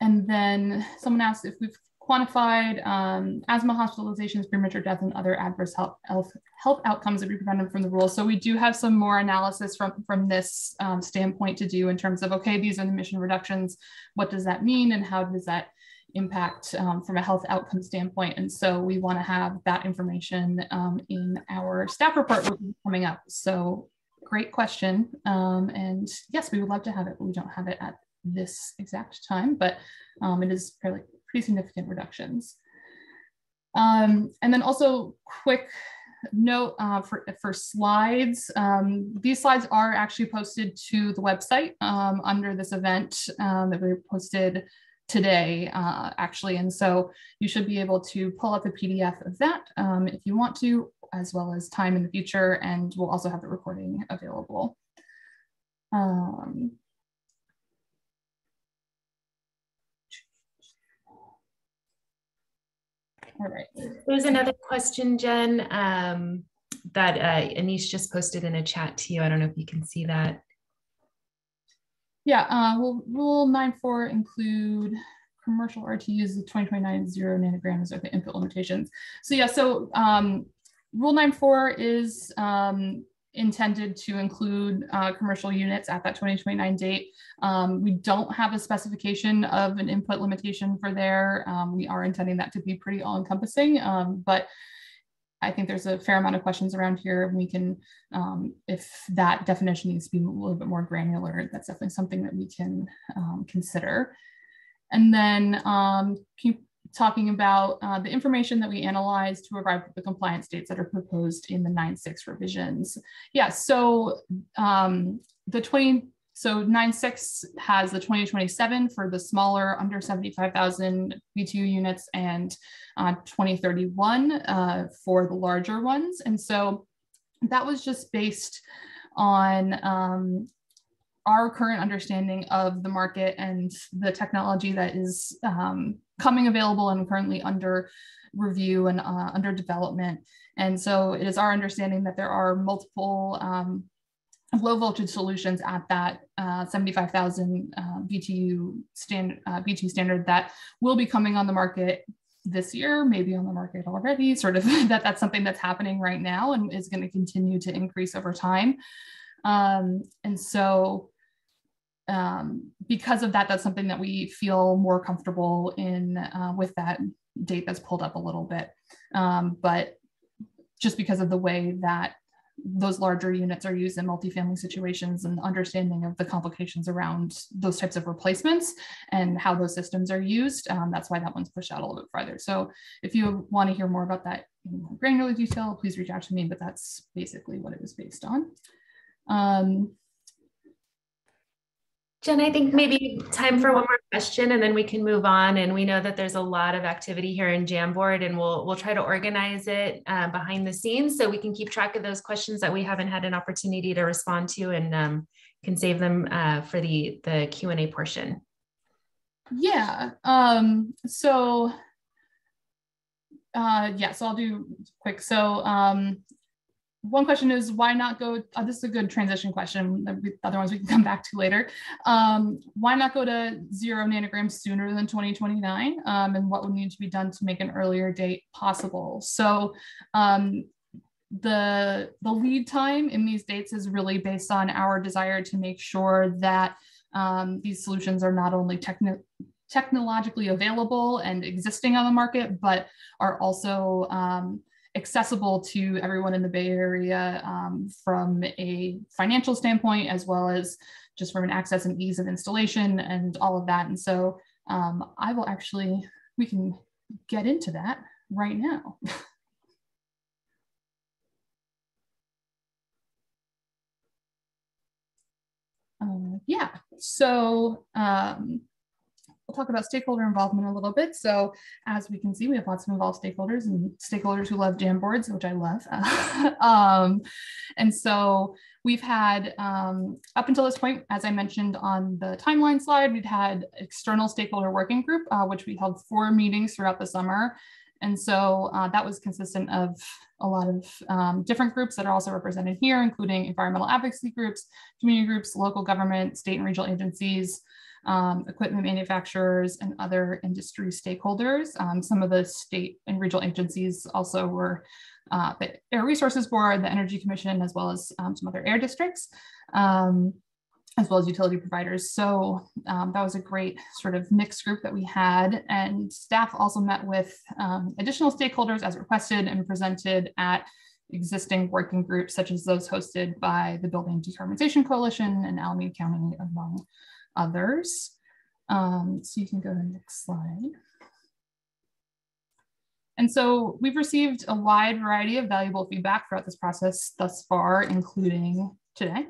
then someone asked if we've quantified asthma, hospitalizations, premature death, and other adverse health outcomes that we prevented from the rule. So we do have some more analysis from this standpoint to do in terms of, okay, these are the emission reductions. What does that mean? And how does that impact from a health outcome standpoint? And so we want to have that information in our staff report coming up. So great question. And yes, we would love to have it, but we don't have it at this exact time, but it is pretty significant reductions. And then also quick note for slides. These slides are actually posted to the website under this event that we posted today, actually. And so you should be able to pull up the PDF of that if you want to, as well as time in the future. And we'll also have the recording available. All right. There's another question, Jen, that Anish just posted in a chat to you. I don't know if you can see that. Yeah, will Rule 9.4 include commercial RTUs of 2029 0 nanograms or the input limitations? So yeah, so Rule 9.4 is intended to include commercial units at that 2029 date. We don't have a specification of an input limitation for there. We are intending that to be pretty all-encompassing, but I think there's a fair amount of questions around here. We can, if that definition needs to be a little bit more granular, that's definitely something that we can consider. And then keep talking about the information that we analyzed to arrive at the compliance dates that are proposed in the 9.6 revisions. Yeah, so so 9.6 has the 2027 for the smaller under 75,000 BTU units and 2031 for the larger ones. And so that was just based on our current understanding of the market and the technology that is coming available and currently under review and under development. And so it is our understanding that there are multiple low voltage solutions at that 75,000 BTU standard that will be coming on the market this year, maybe on the market already, sort of that's something that's happening right now and is going to continue to increase over time. And so because of that, that's something that we feel more comfortable in with that date that's pulled up a little bit. But just because of the way that those larger units are used in multifamily situations and understanding of the complications around those types of replacements and how those systems are used, that's why that one's pushed out a little bit farther. So if you want to hear more about that in more granular detail, please reach out to me, but that's basically what it was based on. Jen, I think maybe time for one more question and then we can move on. And we know that there's a lot of activity here in Jamboard and we'll try to organize it behind the scenes so we can keep track of those questions that we haven't had an opportunity to respond to and can save them for the Q&A portion. Yeah, so I'll do quick. So one question is why not go, this is a good transition question, the other ones we can come back to later. Why not go to 0 nanograms sooner than 2029? And what would need to be done to make an earlier date possible? So the lead time in these dates is really based on our desire to make sure that these solutions are not only technologically available and existing on the market, but are also accessible to everyone in the Bay Area from a financial standpoint, as well as just from an access and ease of installation and all of that. And so We can get into that right now. Yeah, so we'll talk about stakeholder involvement a little bit. So as we can see, we have lots of involved stakeholders and stakeholders who love Jamboards, which I love. And so we've had, up until this point, as I mentioned on the timeline slide, we'd had external stakeholder working group, which we held 4 meetings throughout the summer. And so that was consistent of a lot of different groups that are also represented here, including environmental advocacy groups, community groups, local government, state and regional agencies, equipment manufacturers, and other industry stakeholders. Some of the state and regional agencies also were the Air Resources Board, the Energy Commission, as well as some other air districts, as well as utility providers. So that was a great sort of mixed group that we had. And staff also met with additional stakeholders as requested and presented at existing working groups, such as those hosted by the Building Decarbonization Coalition and Alameda County, among others. So you can go to the next slide. And so we've received a wide variety of valuable feedback throughout this process thus far, including today,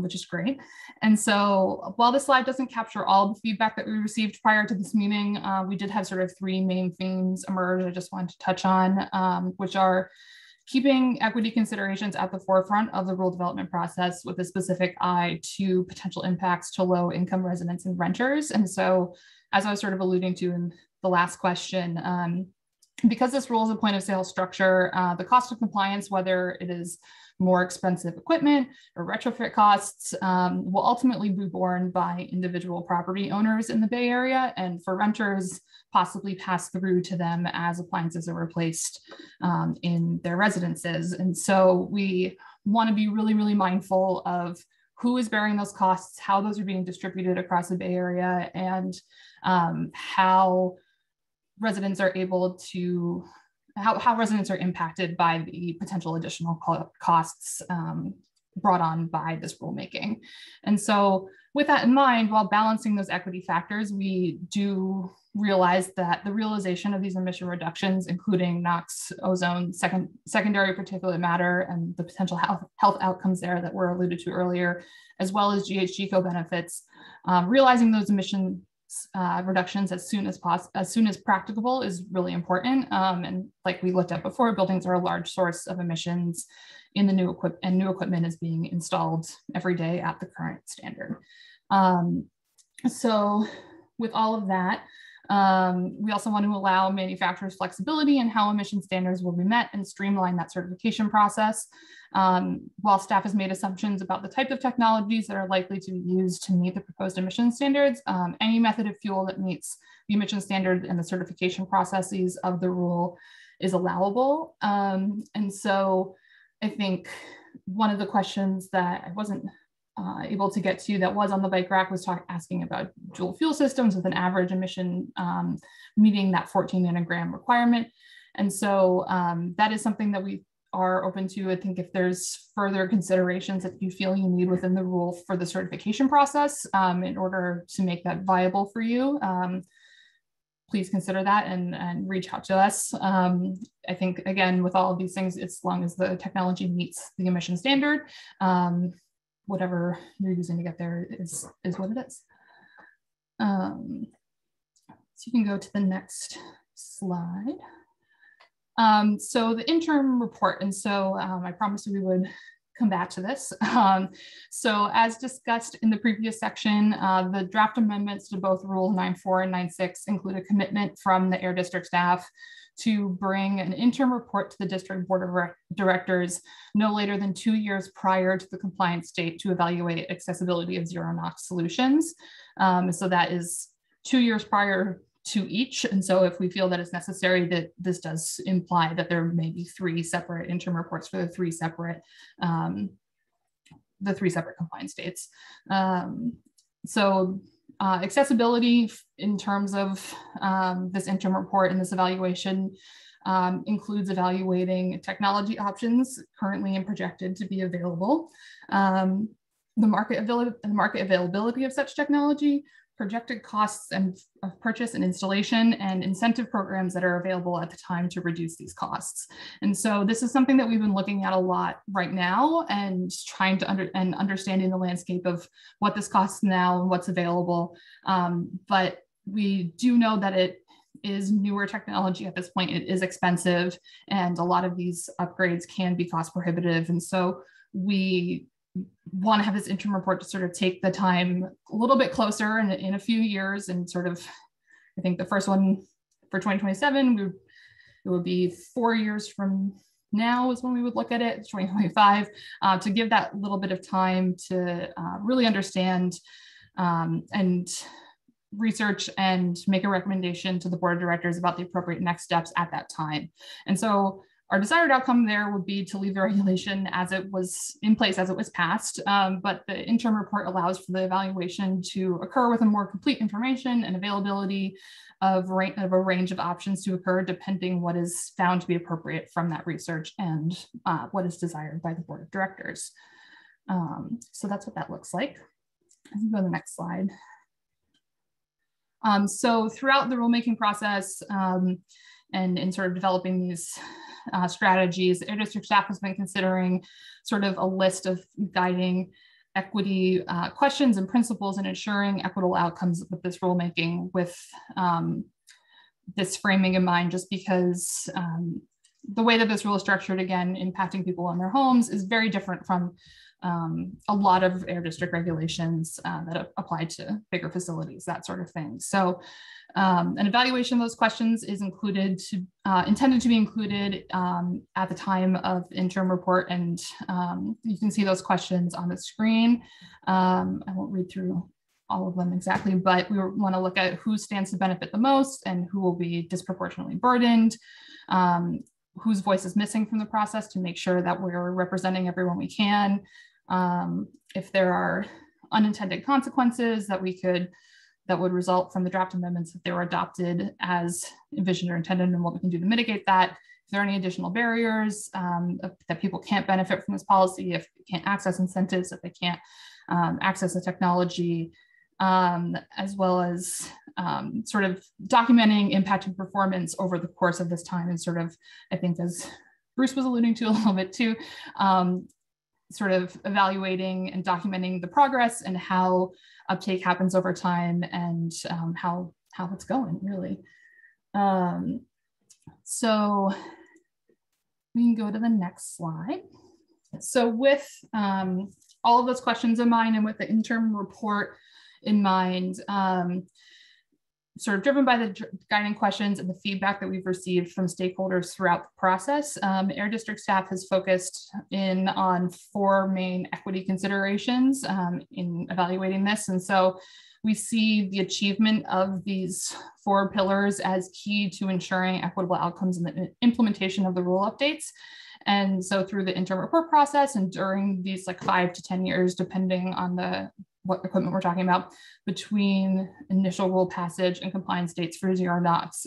which is great. And so while this slide doesn't capture all the feedback that we received prior to this meeting, we did have sort of 3 main themes emerge I just wanted to touch on, which are keeping equity considerations at the forefront of the rule development process with a specific eye to potential impacts to low income residents and renters. And so, as I was sort of alluding to in the last question, because this rule is a point of sale structure, the cost of compliance, whether it is more expensive equipment or retrofit costs, will ultimately be borne by individual property owners in the Bay Area, and for renters, possibly pass through to them as appliances are replaced in their residences. And so we want to be really, really mindful of who is bearing those costs, how those are being distributed across the Bay Area, and how residents are able to, how residents are impacted by the potential additional costs brought on by this rulemaking. And so with that in mind, while balancing those equity factors, we do realize that the realization of these emission reductions, including Knox, ozone, secondary particulate matter, and the potential health outcomes there that were alluded to earlier, as well as GHG co-benefits, realizing those emission reductions as soon as practicable is really important. And like we looked at before, buildings are a large source of emissions in the new equipment is being installed every day at the current standard. So with all of that, we also want to allow manufacturers flexibility in how emission standards will be met and streamline that certification process. While staff has made assumptions about the type of technologies that are likely to be used to meet the proposed emission standards, any method of fuel that meets the emission standard and the certification processes of the rule is allowable. And so I think one of the questions that I wasn't able to get to that was on the bike rack was asking about dual fuel systems with an average emission meeting that 14 nanogram requirement. And so that is something that we are open to. I think if there's further considerations that you feel you need within the rule for the certification process in order to make that viable for you, please consider that and reach out to us. I think, again, with all of these things, as long as the technology meets the emission standard, whatever you're using to get there is what it is. So you can go to the next slide. So the interim report, and so I promised we would come back to this. So as discussed in the previous section, the draft amendments to both Rule 9.4 and 9.6 include a commitment from the Air District staff to bring an interim report to the District Board of Directors no later than 2 years prior to the compliance date to evaluate accessibility of zero NOx solutions. So that is 2 years prior to each. And so if we feel that it's necessary, that this does imply that there may be 3 separate interim reports for the 3 separate compliance dates. Accessibility in terms of this interim report and this evaluation includes evaluating technology options currently and projected to be available, the market availability of such technology, projected costs of purchase and installation and incentive programs that are available at the time to reduce these costs. And so this is something that we've been looking at a lot right now and trying to understanding the landscape of what this costs now and what's available. But we do know that it is newer technology at this point. It is expensive, and a lot of these upgrades can be cost prohibitive. And so we want to have this interim report to sort of take the time a little bit closer in a few years, and sort of, I think the first one for 2027, it would be 4 years from now is when we would look at it, 2025, to give that little bit of time to really understand and research and make a recommendation to the board of directors about the appropriate next steps at that time. And so our desired outcome there would be to leave the regulation as it was in place, as it was passed, but the interim report allows for the evaluation to occur with a more complete information and availability of a range of options to occur depending what is found to be appropriate from that research and what is desired by the board of directors. So that's what that looks like. I can go to the next slide. So throughout the rulemaking process and in sort of developing these strategies, Air District staff has been considering sort of a list of guiding equity questions and principles in ensuring equitable outcomes with this rulemaking, with this framing in mind, just because the way that this rule is structured, again, impacting people in their homes is very different from a lot of Air District regulations that apply to bigger facilities, that sort of thing. So an evaluation of those questions is intended to be included at the time of the interim report, and you can see those questions on the screen. I won't read through all of them exactly, but we want to look at who stands to benefit the most and who will be disproportionately burdened, whose voice is missing from the process to make sure that we're representing everyone we can. If there are unintended consequences that would result from the draft amendments if they were adopted as envisioned or intended, and what we can do to mitigate that. If there are any additional barriers that people can't benefit from this policy, if they can't access incentives, if they can't access the technology, as well as sort of documenting impact and performance over the course of this time, and sort of, I think as Bruce was alluding to a little bit too, sort of evaluating and documenting the progress and how uptake happens over time, and how it's going, really. So we can go to the next slide. So with all of those questions in mind, and with the interim report in mind, sort of driven by the guiding questions and the feedback that we've received from stakeholders throughout the process, Air District staff has focused in on 4 main equity considerations in evaluating this. And so we see the achievement of these 4 pillars as key to ensuring equitable outcomes in the implementation of the rule updates. And so through the interim report process and during these like 5 to 10 years, depending on what equipment we're talking about, between initial rule passage and compliance dates for 0 NOx,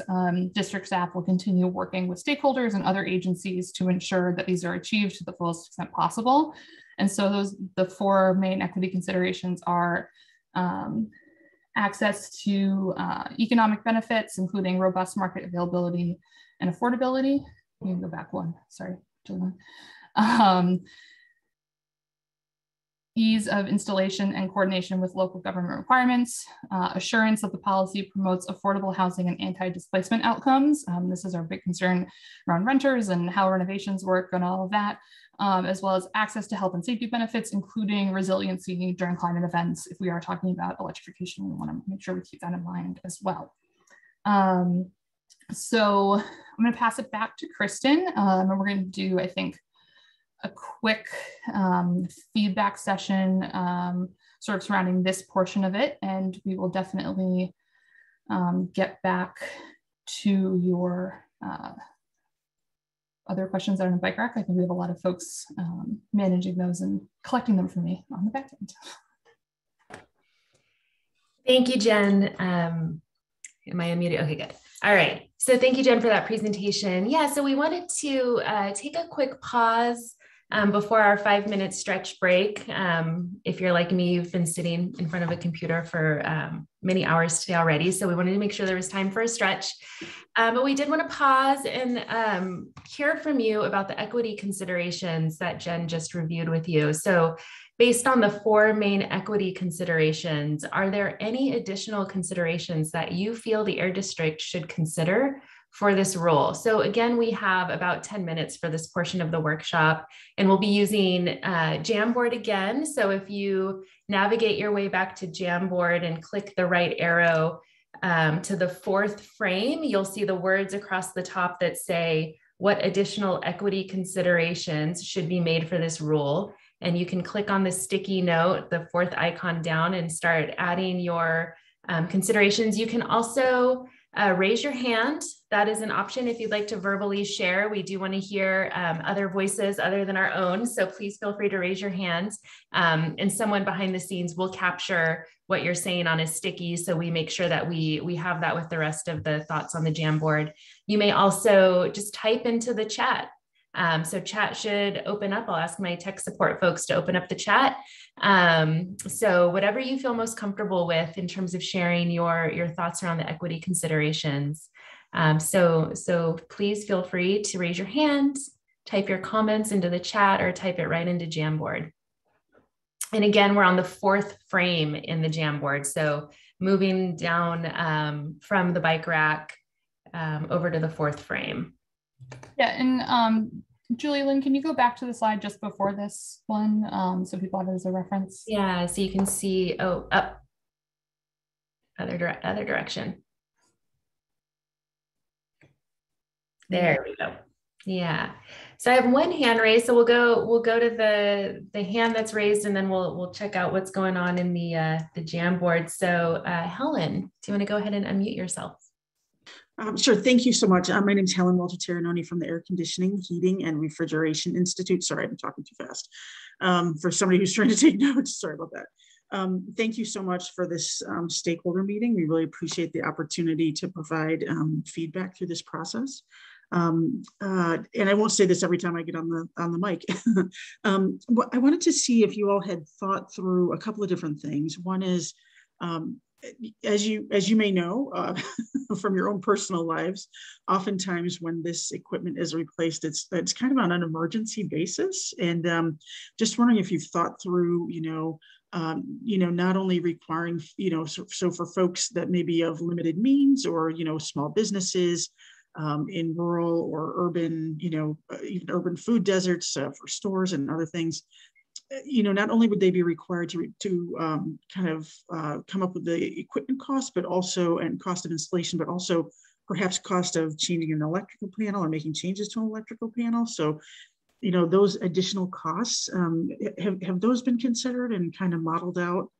district staff will continue working with stakeholders and other agencies to ensure that these are achieved to the fullest extent possible. And so the 4 main equity considerations are access to economic benefits, including robust market availability and affordability. You can go back one, sorry, ease of installation and coordination with local government requirements, assurance that the policy promotes affordable housing and anti-displacement outcomes. This is our big concern around renters and how renovations work and all of that, as well as access to health and safety benefits, including resiliency during climate events. If we are talking about electrification, we want to make sure we keep that in mind as well. So I'm going to pass it back to Kristen, and we're going to do, I think, a quick feedback session sort of surrounding this portion of it, and we will definitely get back to your other questions on the bike rack. I think we have a lot of folks managing those and collecting them for me on the back end. Thank you, Jen. Am I unmuted? Okay, good. All right. So thank you, Jen, for that presentation. Yeah, so we wanted to take a quick pause before our 5-minute stretch break. If you're like me, you've been sitting in front of a computer for many hours today already. So we wanted to make sure there was time for a stretch. But we did want to pause and hear from you about the equity considerations that Jen just reviewed with you. So based on the 4 main equity considerations, are there any additional considerations that you feel the Air District should consider for this rule? So again, we have about 10 minutes for this portion of the workshop, and we'll be using Jamboard again. So if you navigate your way back to Jamboard and click the right arrow to the 4th frame, you'll see the words across the top that say what additional equity considerations should be made for this rule. And you can click on the sticky note, the 4th icon down, and start adding your considerations. You can also raise your hand. That is an option if you'd like to verbally share. We do want to hear other voices other than our own. So please feel free to raise your hand. And someone behind the scenes will capture what you're saying on a sticky. So we make sure that we have that with the rest of the thoughts on the Jamboard. You may also just type into the chat. So chat should open up. I'll ask my tech support folks to open up the chat. So whatever you feel most comfortable with in terms of sharing your thoughts around the equity considerations. So please feel free to raise your hand, type your comments into the chat, or type it right into Jamboard. And again, we're on the 4th frame in the Jamboard. So moving down from the bike rack over to the 4th frame. Yeah, and Julie Lynn, can you go back to the slide just before this one so people have it as a reference? Yeah, so you can see, oh, up, other direction. There we go. Yeah. So I have one hand raised. So we'll go to the hand that's raised, and then we'll check out what's going on in the Jamboard. So Helen, do you want to go ahead and unmute yourself? Sure. Thank you so much. My name is Helen Walter-Tiranoni from the Air Conditioning, Heating, and Refrigeration Institute. Sorry, I'm talking too fast. For somebody who's trying to take notes, sorry about that. Thank you so much for this stakeholder meeting. We really appreciate the opportunity to provide feedback through this process. And I won't say this every time I get on the mic. I wanted to see if you all had thought through a couple of different things. One is, as you may know from your own personal lives, oftentimes when this equipment is replaced, it's kind of on an emergency basis. And just wondering if you've thought through, not only requiring, so for folks that may be of limited means, or small businesses in rural or urban, even urban food deserts for stores and other things. Not only would they be required to kind of come up with the equipment cost, but also, and cost of installation, but also perhaps cost of changing an electrical panel or making changes to an electrical panel. So, those additional costs, have those been considered and kind of modeled out?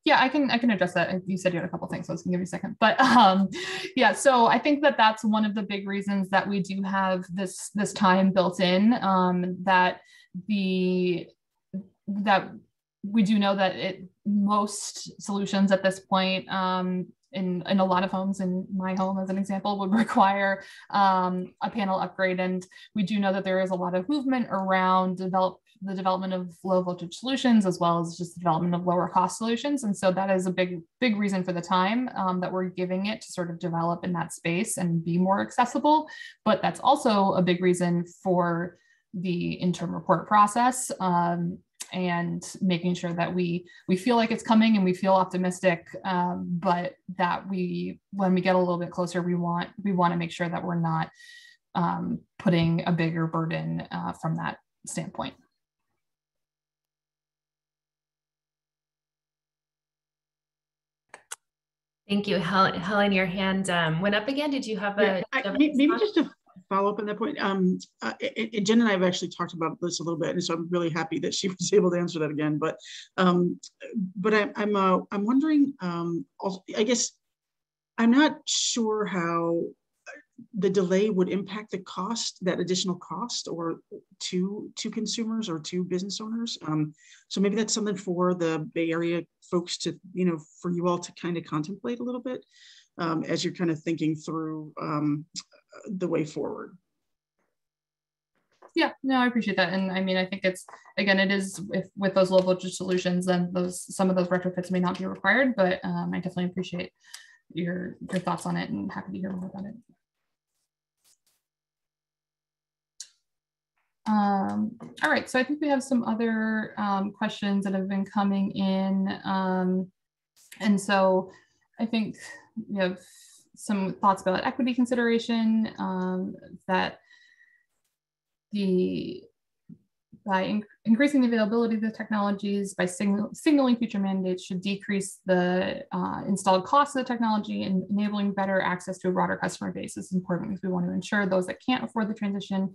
Yeah, I can address that. You said you had a couple things, so I was gonna give you a second. But yeah, so I think that's one of the big reasons that we do have this time built in. That we do know that most solutions at this point, in a lot of homes, in my home as an example, would require a panel upgrade. And we do know that there is a lot of movement around the development of low voltage solutions, as well as just the development of lower cost solutions. And so that is a big reason for the time that we're giving it to sort of develop in that space and be more accessible. But that's also a big reason for the interim report process, and making sure that we feel like it's coming and we feel optimistic, but that when we get a little bit closer, we want to make sure that we're not putting a bigger burden from that standpoint. Thank you, Helen. Your hand went up again. Did you have maybe just to follow up on that point? Jen and I have actually talked about this a little bit, and so I'm really happy that she was able to answer that again. But I'm wondering. Also, I guess I'm not sure how the delay would impact the cost, that additional cost, or to consumers or to business owners. So maybe that's something for the Bay Area folks to, for you all to kind of contemplate a little bit as you're kind of thinking through the way forward. Yeah, no, I appreciate that. And I mean, I think it's, again, it is with those low voltage solutions, then some of those retrofits may not be required, but I definitely appreciate your thoughts on it and happy to hear more about it. All right, so I think we have some other questions that have been coming in. And so I think we have some thoughts about equity consideration, that by increasing the availability of the technologies, by signaling future mandates should decrease the installed cost of the technology and enabling better access to a broader customer base. This is important because we want to ensure those that can't afford the transition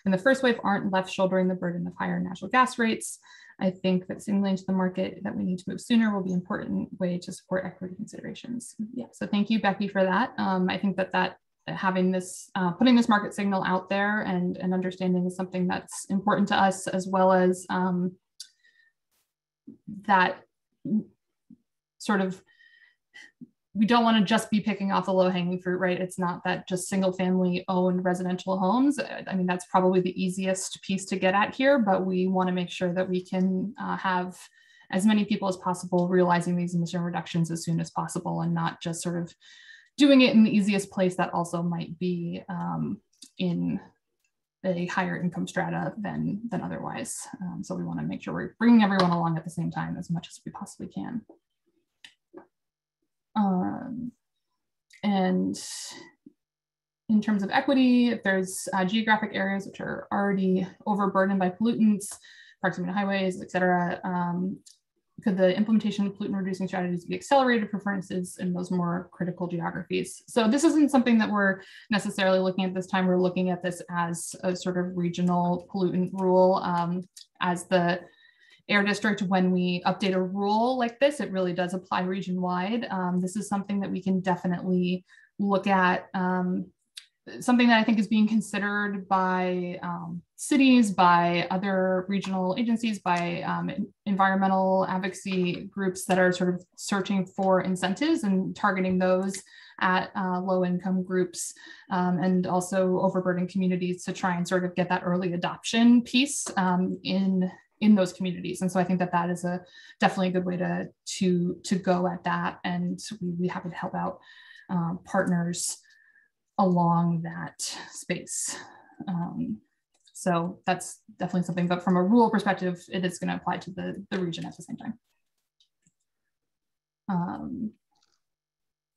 in the first wave aren't left shouldering the burden of higher natural gas rates. I think that signaling to the market that we need to move sooner will be an important way to support equity considerations. Yeah, so thank you, Becky, for that. I think that having this, putting this market signal out there and understanding is something that's important to us, as well as that sort of, we don't want to just be picking off the low-hanging fruit, right? It's not that just single family owned residential homes. I mean, that's probably the easiest piece to get at here, but we want to make sure that we can have as many people as possible realizing these emission reductions as soon as possible, and not just sort of doing it in the easiest place that also might be in a higher income strata than otherwise. So we want to make sure we're bringing everyone along at the same time as much as we possibly can. And in terms of equity, if there's geographic areas which are already overburdened by pollutants, proximity to highways, et cetera, could the implementation of pollutant reducing strategies be accelerated for furnaces in those more critical geographies? So this isn't something that we're necessarily looking at this time. We're looking at this as a sort of regional pollutant rule. As the air district, when we update a rule like this, it really does apply region-wide. This is something that we can definitely look at, something that I think is being considered by cities, by other regional agencies, by environmental advocacy groups that are sort of searching for incentives and targeting those at low-income groups, and also overburdened communities to try and sort of get that early adoption piece in those communities. And so I think that that is definitely a good way to go at that. And we'd be happy to help out partners along that space. So that's definitely something, but from a rural perspective, it is going to apply to the region at the same time.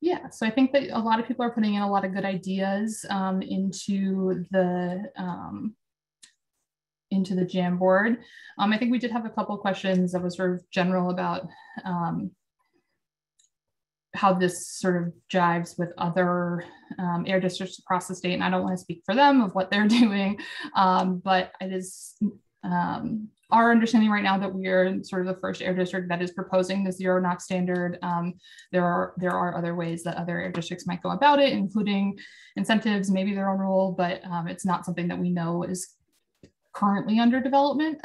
Yeah, so I think that a lot of people are putting in a lot of good ideas into the Jamboard. I think we did have a couple of questions that was sort of general about how this sort of jives with other air districts across the state. And I don't want to speak for them of what they're doing, but it is our understanding right now that we are sort of the first air district that is proposing the zero Knox standard. There are other ways that other air districts might go about it, including incentives, maybe their own rule, but it's not something that we know is currently under development.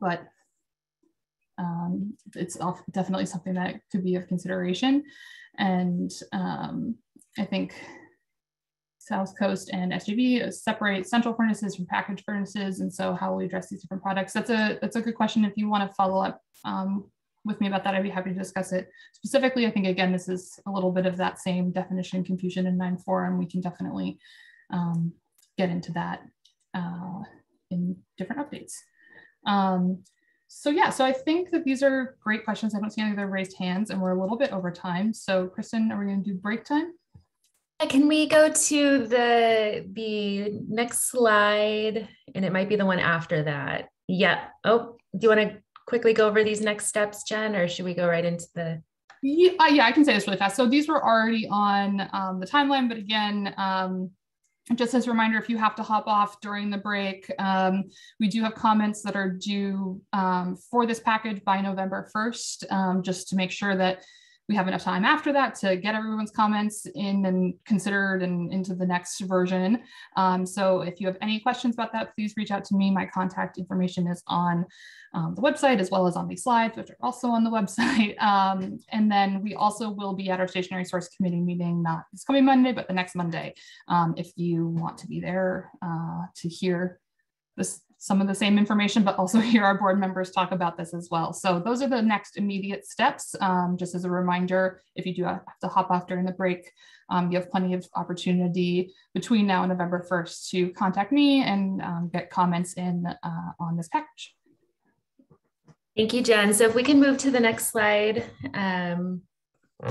But it's definitely something that could be of consideration. And I think South Coast and SJV separate central furnaces from packaged furnaces. And so how we address these different products, that's a good question. If you want to follow up with me about that, I'd be happy to discuss it specifically. I think, again, this is a little bit of that same definition confusion in 9.4, and we can definitely get into that in different updates. So yeah, so I think that these are great questions. I don't see any other raised hands, and we're a little bit over time. So Kristen, are we going to do break time? Can we go to the next slide? And it might be the one after that. Yeah. Oh, do you want to quickly go over these next steps, Jen, or should we go right into the? Yeah, I can say this really fast. So these were already on the timeline, but again, just as a reminder, if you have to hop off during the break, we do have comments that are due for this package by November 1st, just to make sure that we have enough time after that to get everyone's comments in and considered and into the next version. So if you have any questions about that, please reach out to me. My contact information is on the website, as well as on these slides, which are also on the website. And then we also will be at our stationary source committee meeting, not this coming Monday, but the next Monday, if you want to be there to hear some of the same information, but also hear our board members talk about this as well. So those are the next immediate steps. Just as a reminder, if you do have to hop off during the break, you have plenty of opportunity between now and November 1st to contact me and get comments in on this package. Thank you, Jen. So if we can move to the next slide.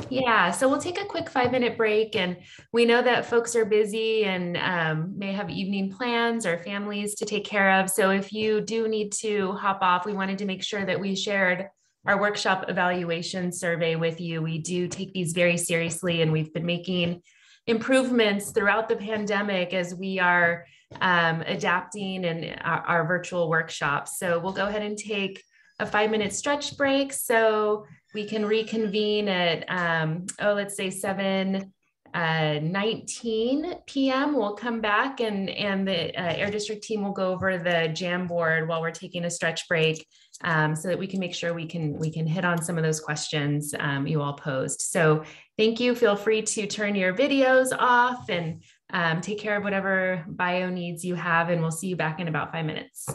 Yeah, so we'll take a quick 5-minute break, and we know that folks are busy and may have evening plans or families to take care of. So if you do need to hop off, we wanted to make sure that we shared our workshop evaluation survey with you. We do take these very seriously, and we've been making improvements throughout the pandemic as we are adapting in our virtual workshops. So we'll go ahead and take a 5-minute stretch break so we can reconvene at, let's say 7:19 p.m. We'll come back and the Air District team will go over the Jamboard while we're taking a stretch break so that we can make sure we can hit on some of those questions you all posed. So thank you. Feel free to turn your videos off and take care of whatever bio needs you have, and we'll see you back in about 5 minutes.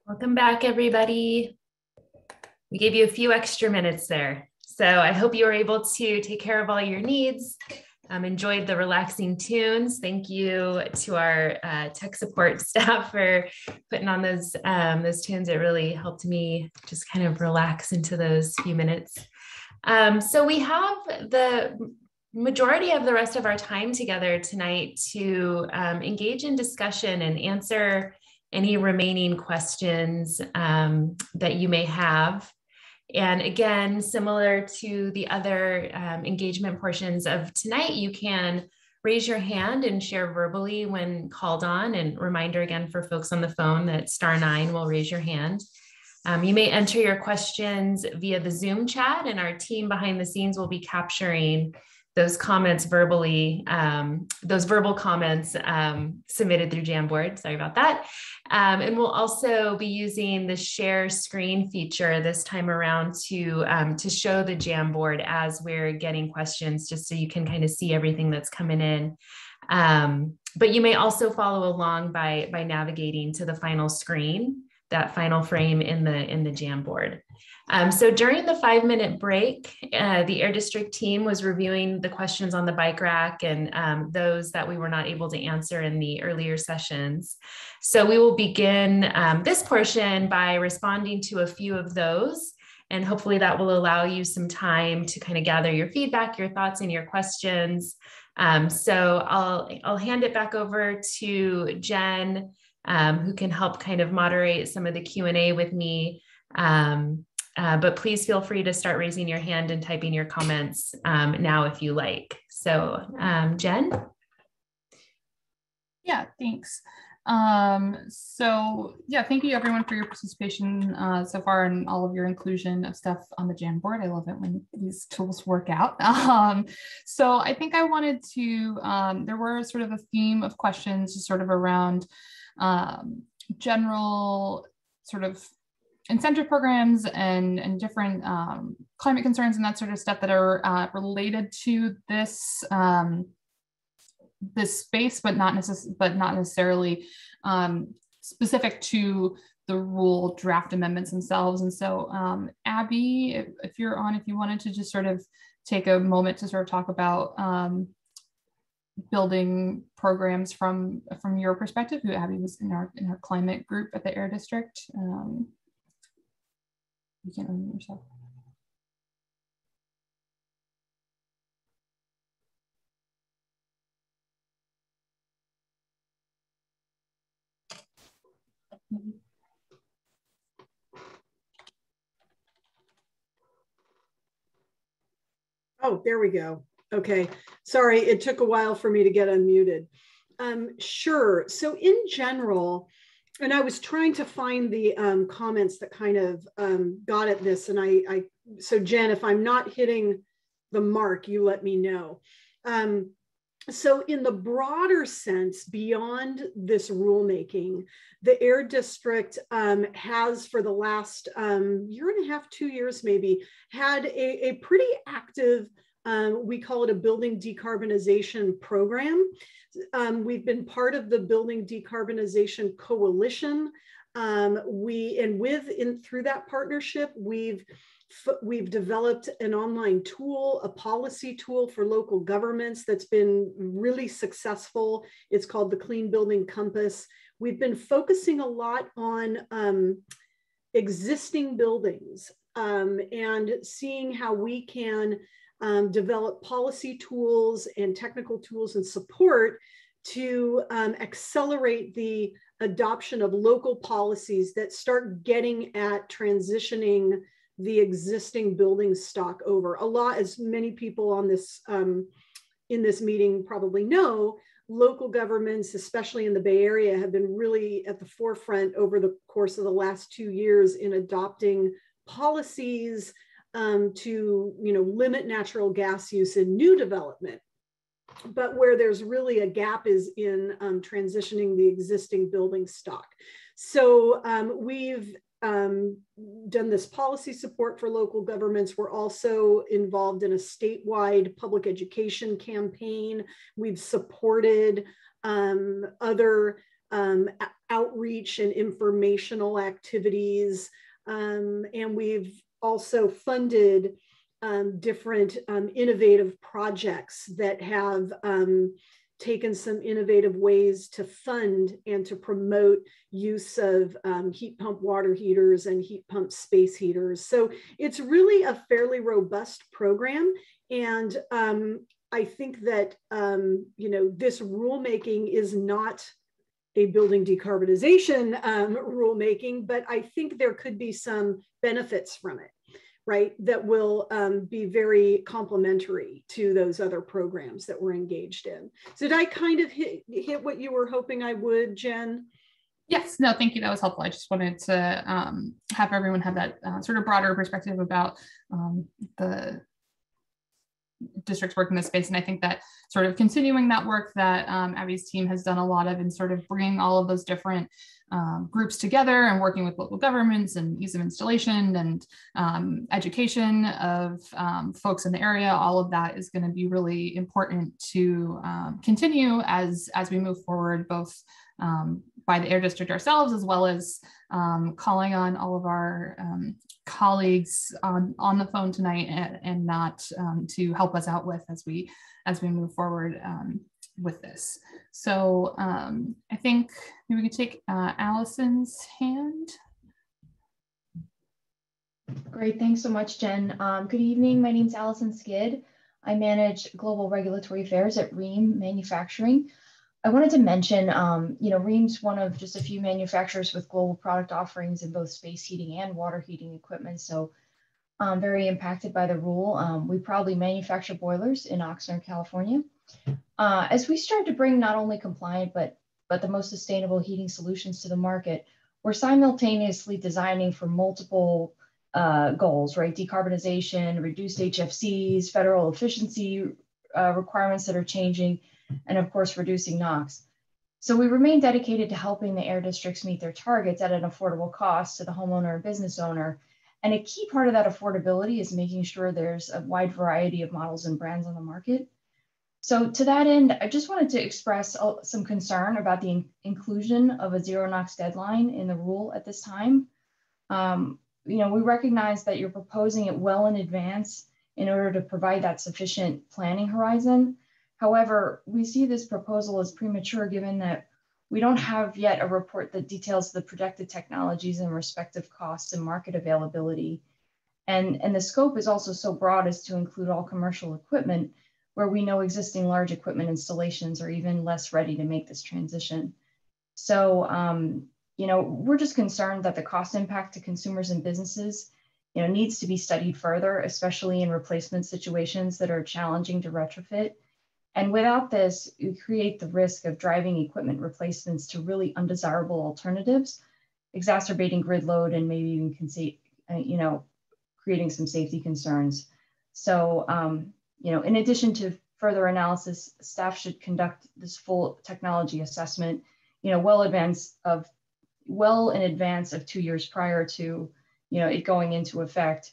Welcome back, everybody. We gave you a few extra minutes there. So I hope you were able to take care of all your needs. Enjoyed the relaxing tunes. Thank you to our tech support staff for putting on those tunes. It really helped me just kind of relax into those few minutes. So we have the majority of the rest of our time together tonight to engage in discussion and answer any remaining questions that you may have. And again, similar to the other engagement portions of tonight, you can raise your hand and share verbally when called on. And reminder again for folks on the phone that *9 will raise your hand. You may enter your questions via the Zoom chat, and our team behind the scenes will be capturing those comments verbally, those verbal comments submitted through Jamboard. Sorry about that. And we'll also be using the share screen feature this time around to show the Jamboard as we're getting questions, just so you can kind of see everything that's coming in. But you may also follow along by navigating to the final screen, that final frame in the Jamboard. So during the 5-minute break, the Air District team was reviewing the questions on the bike rack and those that we were not able to answer in the earlier sessions. So we will begin this portion by responding to a few of those, and hopefully that will allow you some time to kind of gather your feedback, your thoughts, and your questions. So I'll hand it back over to Jen, who can help kind of moderate some of the Q&A with me. But please feel free to start raising your hand and typing your comments now if you like. So Jen? Yeah, thanks. So yeah, thank you everyone for your participation so far and all of your inclusion of stuff on the Jamboard. I love it when these tools work out. So I think I wanted to, there were sort of a theme of questions sort of around general sort of incentive programs and different climate concerns and that sort of stuff that are related to this this space, but not necessarily specific to the rule draft amendments themselves. And so, Abby, if you're on, if you wanted to just sort of take a moment to sort of talk about building programs from your perspective, who Abby was in our climate group at the Air District. You can unmute yourself. Oh, there we go. Okay, sorry, it took a while for me to get unmuted. Sure, so in general, and I was trying to find the comments that kind of got at this, and so Jen, if I'm not hitting the mark, you let me know. So in the broader sense, beyond this rulemaking, the Air District has, for the last year and a half, 2 years maybe, had a pretty active, we call it a building decarbonization program. We've been part of the Building Decarbonization Coalition. Through that partnership, we've developed an online tool, a policy tool for local governments that's been really successful. It's called the Clean Building Compass. We've been focusing a lot on existing buildings and seeing how we can develop policy tools and technical tools and support to accelerate the adoption of local policies that start getting at transitioning the existing building stock over. A lot, as many people on this in this meeting probably know, local governments, especially in the Bay Area, have been really at the forefront over the course of the last 2 years in adopting policies to limit natural gas use in new development. But where there's really a gap is in transitioning the existing building stock. So we've done this policy support for local governments. We're also involved in a statewide public education campaign. We've supported other outreach and informational activities. And we've also funded different innovative projects that have taken some innovative ways to fund and to promote use of heat pump water heaters and heat pump space heaters. So it's really a fairly robust program. And I think that, this rulemaking is not a building decarbonization rulemaking, but I think there could be some benefits from it, right, that will be very complementary to those other programs that we're engaged in. So did I kind of hit what you were hoping I would, Jen? Yes, no, thank you. That was helpful. I just wanted to have everyone have that sort of broader perspective about the districts work in this space. And I think that sort of continuing that work that Abby's team has done a lot of in sort of bringing all of those different groups together and working with local governments and ease of installation and education of folks in the area, all of that is going to be really important to continue as we move forward, both by the Air District ourselves, as well as calling on all of our colleagues on the phone tonight and not to help us out with as we move forward with this. So I think maybe we could take Allison's hand. Great, thanks so much, Jen. Good evening, my name is Allison Skid. I manage global regulatory affairs at Rheem Manufacturing. I wanted to mention, Rheem's one of just a few manufacturers with global product offerings in both space heating and water heating equipment. So I'm very impacted by the rule. We proudly manufacture boilers in Oxnard, California. As we start to bring not only compliant, but the most sustainable heating solutions to the market, we're simultaneously designing for multiple goals, right? Decarbonization, reduced HFCs, federal efficiency requirements that are changing, and of course, reducing Knox. So we remain dedicated to helping the air districts meet their targets at an affordable cost to the homeowner and business owner. And a key part of that affordability is making sure there's a wide variety of models and brands on the market. So to that end, I just wanted to express some concern about the inclusion of a zero Knox deadline in the rule at this time. We recognize that you're proposing it well in advance in order to provide that sufficient planning horizon. However, we see this proposal as premature given that we don't have yet a report that details the projected technologies and respective costs and market availability. And the scope is also so broad as to include all commercial equipment where we know existing large equipment installations are even less ready to make this transition. So, we're just concerned that the cost impact to consumers and businesses, needs to be studied further, especially in replacement situations that are challenging to retrofit. And without this, you create the risk of driving equipment replacements to really undesirable alternatives, exacerbating grid load and maybe even, creating some safety concerns. So, in addition to further analysis, staff should conduct this full technology assessment, well in advance of 2 years prior to, it going into effect,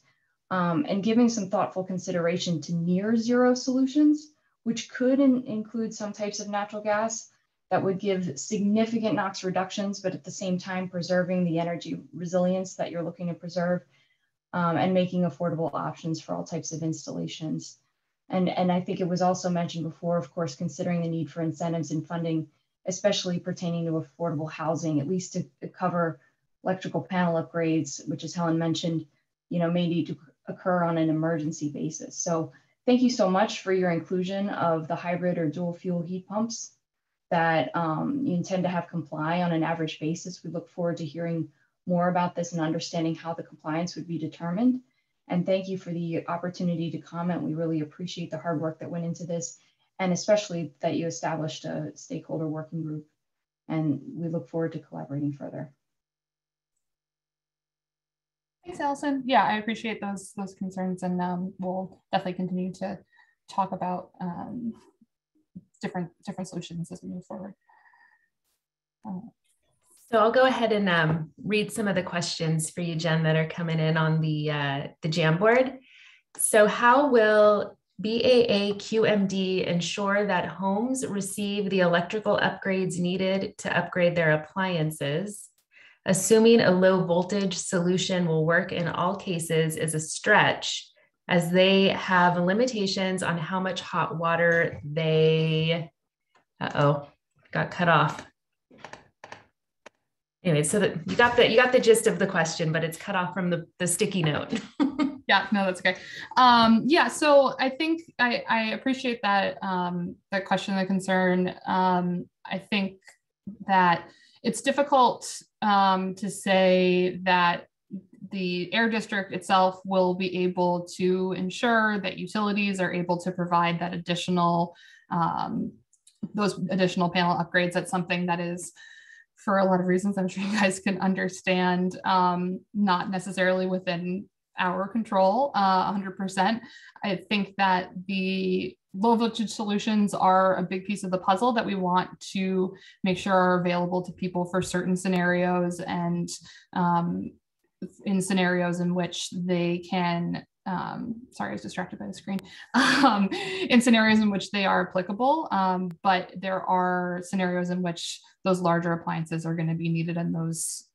and giving some thoughtful consideration to near zero solutions, which could include some types of natural gas that would give significant NOx reductions, but at the same time preserving the energy resilience that you're looking to preserve, and making affordable options for all types of installations. And I think it was also mentioned before, of course, considering the need for incentives and funding, especially pertaining to affordable housing, at least to cover electrical panel upgrades, which, as Helen mentioned, may need to occur on an emergency basis. So thank you so much for your inclusion of the hybrid or dual fuel heat pumps that you intend to have comply on an average basis. We look forward to hearing more about this and understanding how the compliance would be determined. And thank you for the opportunity to comment. We really appreciate the hard work that went into this, and especially that you established a stakeholder working group. And we look forward to collaborating further. Thanks, Allison. Yeah, I appreciate those concerns, and we'll definitely continue to talk about different solutions as we move forward. So I'll go ahead and read some of the questions for you, Jen, that are coming in on the Jamboard. So how will BAA-QMD ensure that homes receive the electrical upgrades needed to upgrade their appliances. Assuming a low voltage solution will work in all cases is a stretch, as they have limitations on how much hot water they, got cut off. Anyway, so that you got the gist of the question, but it's cut off from the sticky note. Yeah, no, that's okay. Yeah, so I think I appreciate that that question, the concern. I think that it's difficult to say that the air district itself will be able to ensure that utilities are able to provide that additional those additional panel upgrades. That's something that is, for a lot of reasons I'm sure you guys can understand, not necessarily within our control 100%. I think that the low voltage solutions are a big piece of the puzzle that we want to make sure are available to people for certain scenarios, and in scenarios in which they can, sorry, I was distracted by the screen, in scenarios in which they are applicable, but there are scenarios in which those larger appliances are going to be needed and those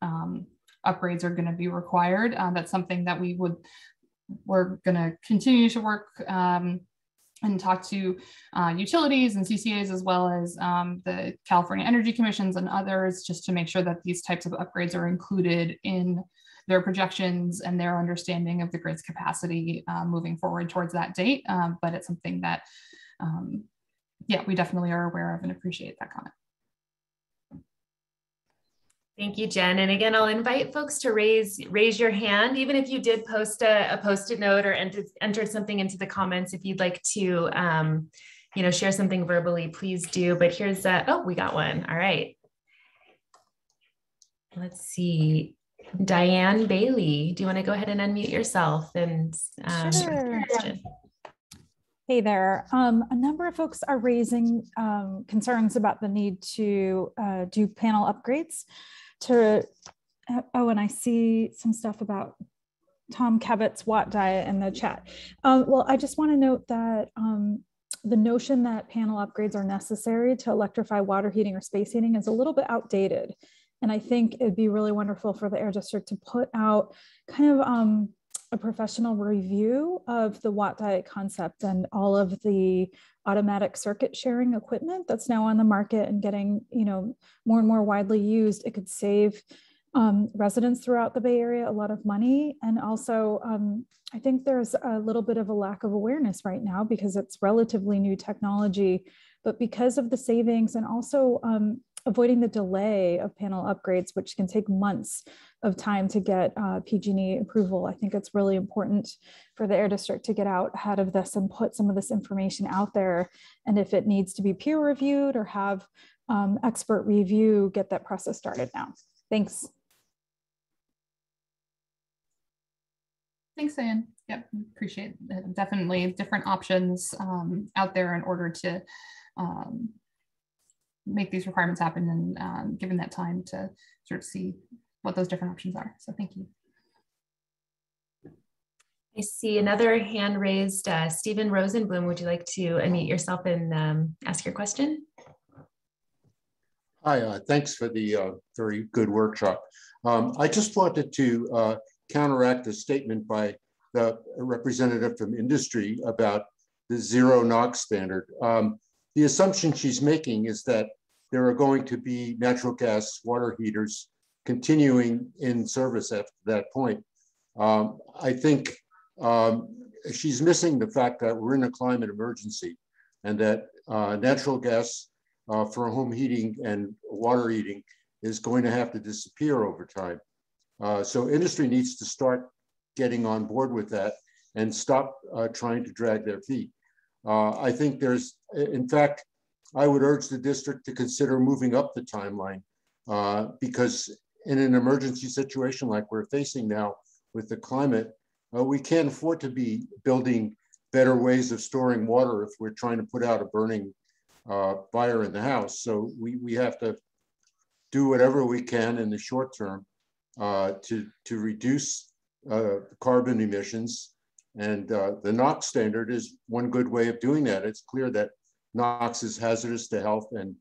upgrades are going to be required. That's something that we're going to continue to work and talk to utilities and CCAs, as well as the California Energy Commissions and others, just to make sure that these types of upgrades are included in their projections and their understanding of the grid's capacity moving forward towards that date. But it's something that, yeah, we definitely are aware of and appreciate that comment. Thank you, Jen. And again, I'll invite folks to raise your hand, even if you did post a Post-it note or enter something into the comments. If you'd like to, share something verbally, please do. But here's we got one. All right. Let's see. Diane Bailey, do you want to go ahead and unmute yourself and Sure. Hey there. A number of folks are raising concerns about the need to do panel upgrades. And I see some stuff about Tom Cabot's watt diet in the chat. Well, I just want to note that the notion that panel upgrades are necessary to electrify water heating or space heating is a little bit outdated. And I think it'd be really wonderful for the Air District to put out kind of a professional review of the watt diet concept and all of the automatic circuit sharing equipment that's now on the market and getting, more and more widely used. It could save residents throughout the Bay Area a lot of money. And also, I think there's a little bit of a lack of awareness right now because it's relatively new technology, but because of the savings and also avoiding the delay of panel upgrades, which can take months of time to get PG&E approval. I think it's really important for the Air District to get out ahead of this and put some of this information out there. And if it needs to be peer reviewed or have expert review, get that process started now. Thanks. Thanks, Anne. Yep, appreciate it. Definitely different options out there in order to make these requirements happen, and given that time to sort of see what those different options are. So thank you. I see another hand raised. Stephen Rosenblum, would you like to unmute yourself and ask your question? Hi, thanks for the very good workshop. I just wanted to counteract a statement by the representative from industry about the zero Knox standard. The assumption she's making is that there are going to be natural gas water heaters continuing in service after that point. I think she's missing the fact that we're in a climate emergency and that natural gas for home heating and water heating is going to have to disappear over time. So industry needs to start getting on board with that and stop trying to drag their feet. I think there's, in fact, I would urge the district to consider moving up the timeline because in an emergency situation like we're facing now with the climate, we can't afford to be building better ways of storing water if we're trying to put out a burning fire in the house. So we have to do whatever we can in the short term to reduce carbon emissions And the Knox standard is one good way of doing that. It's clear that Knox is hazardous to health, and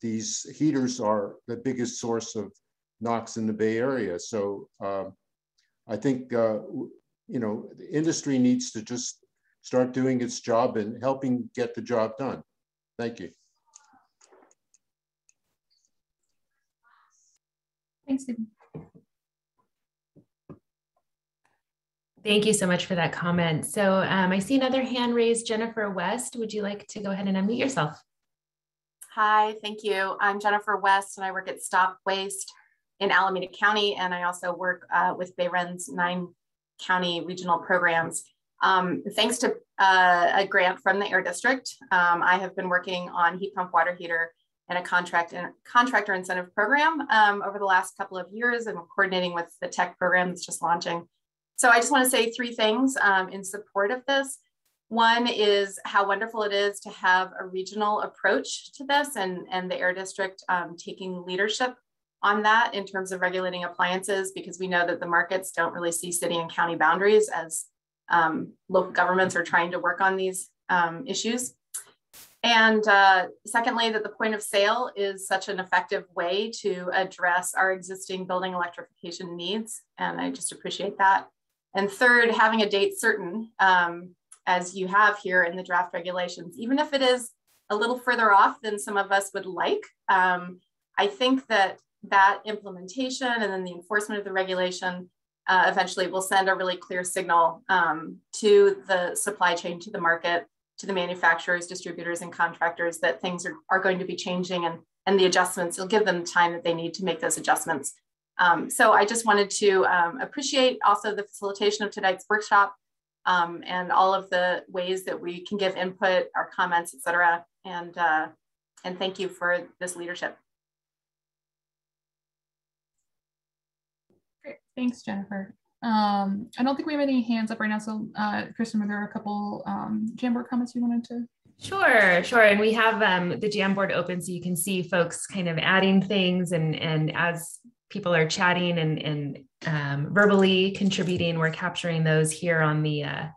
these heaters are the biggest source of Knox in the Bay Area. So I think, you know, the industry needs to just start doing its job and helping get the job done. Thank you. Thanks, Stephen. Thank you so much for that comment. So I see another hand raised. Jennifer West, would you like to go ahead and unmute yourself? Hi, thank you. I'm Jennifer West, and I work at Stop Waste in Alameda County, and I also work with BayREN's 9 county regional programs. Thanks to a grant from the Air District, I have been working on heat pump water heater and a contractor incentive program over the last couple of years, and we're coordinating with the tech program that's just launching. So I just want to say 3 things in support of this. One is how wonderful it is to have a regional approach to this, and the Air District taking leadership on that in terms of regulating appliances, because we know that the markets don't really see city and county boundaries as local governments are trying to work on these issues. And secondly, that the point of sale is such an effective way to address our existing building electrification needs. And I just appreciate that. And third, having a date certain, as you have here in the draft regulations, even if it is a little further off than some of us would like, I think that implementation and then the enforcement of the regulation eventually will send a really clear signal to the supply chain, to the market, to the manufacturers, distributors, and contractors that things are going to be changing, and the adjustments, will give them the time that they need to make those adjustments. So I just wanted to appreciate also the facilitation of tonight's workshop and all of the ways that we can give input, our comments, et cetera. And thank you for this leadership. Great, thanks, Jennifer. I don't think we have any hands up right now. So Kristen, were there a couple Jamboard comments you wanted to? Sure. And we have the Jamboard open so you can see folks kind of adding things, and as people are chatting and verbally contributing, we're capturing those here on the, in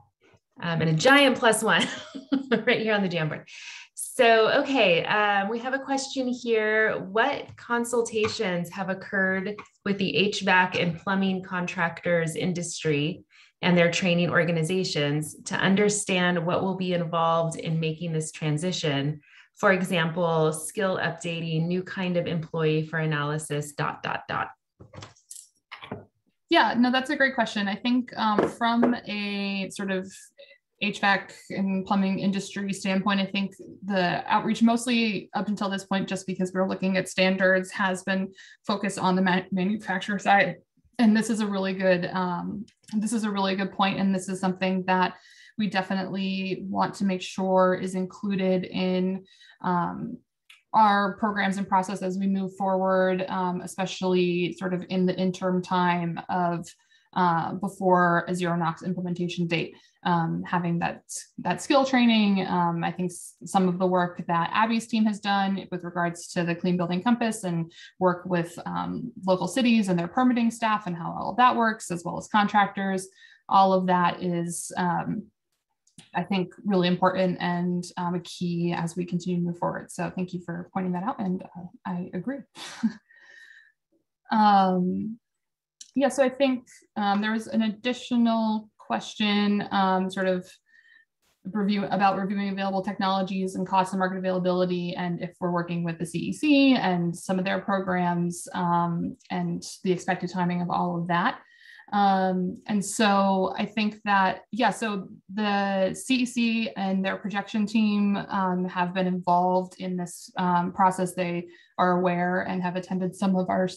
a giant +1 right here on the Jamboard. So, okay, we have a question here. What consultations have occurred with the HVAC and plumbing contractors industry and their training organizations to understand what will be involved in making this transition? For example, skill updating, new kind of employee for analysis, ... Yeah, no, that's a great question. I think from a sort of HVAC and plumbing industry standpoint, I think the outreach mostly up until this point, just because we're looking at standards, has been focused on the manufacturer side. And this is a really good point. And this is something that we definitely want to make sure is included in our programs and process as we move forward, especially sort of in the interim time of before a zero NOx implementation date. Having that skill training. I think some of the work that Abby's team has done with regards to the Clean Building Compass and work with local cities and their permitting staff and how all of that works, as well as contractors, all of that is, I think, really important and a key as we continue to move forward. So thank you for pointing that out, and I agree. Yeah, so I think there was an additional question sort of reviewing available technologies and cost and market availability, and if we're working with the CEC and some of their programs and the expected timing of all of that. And so I think that, yeah, so the CEC and their projection team have been involved in this process. They are aware and have attended some of our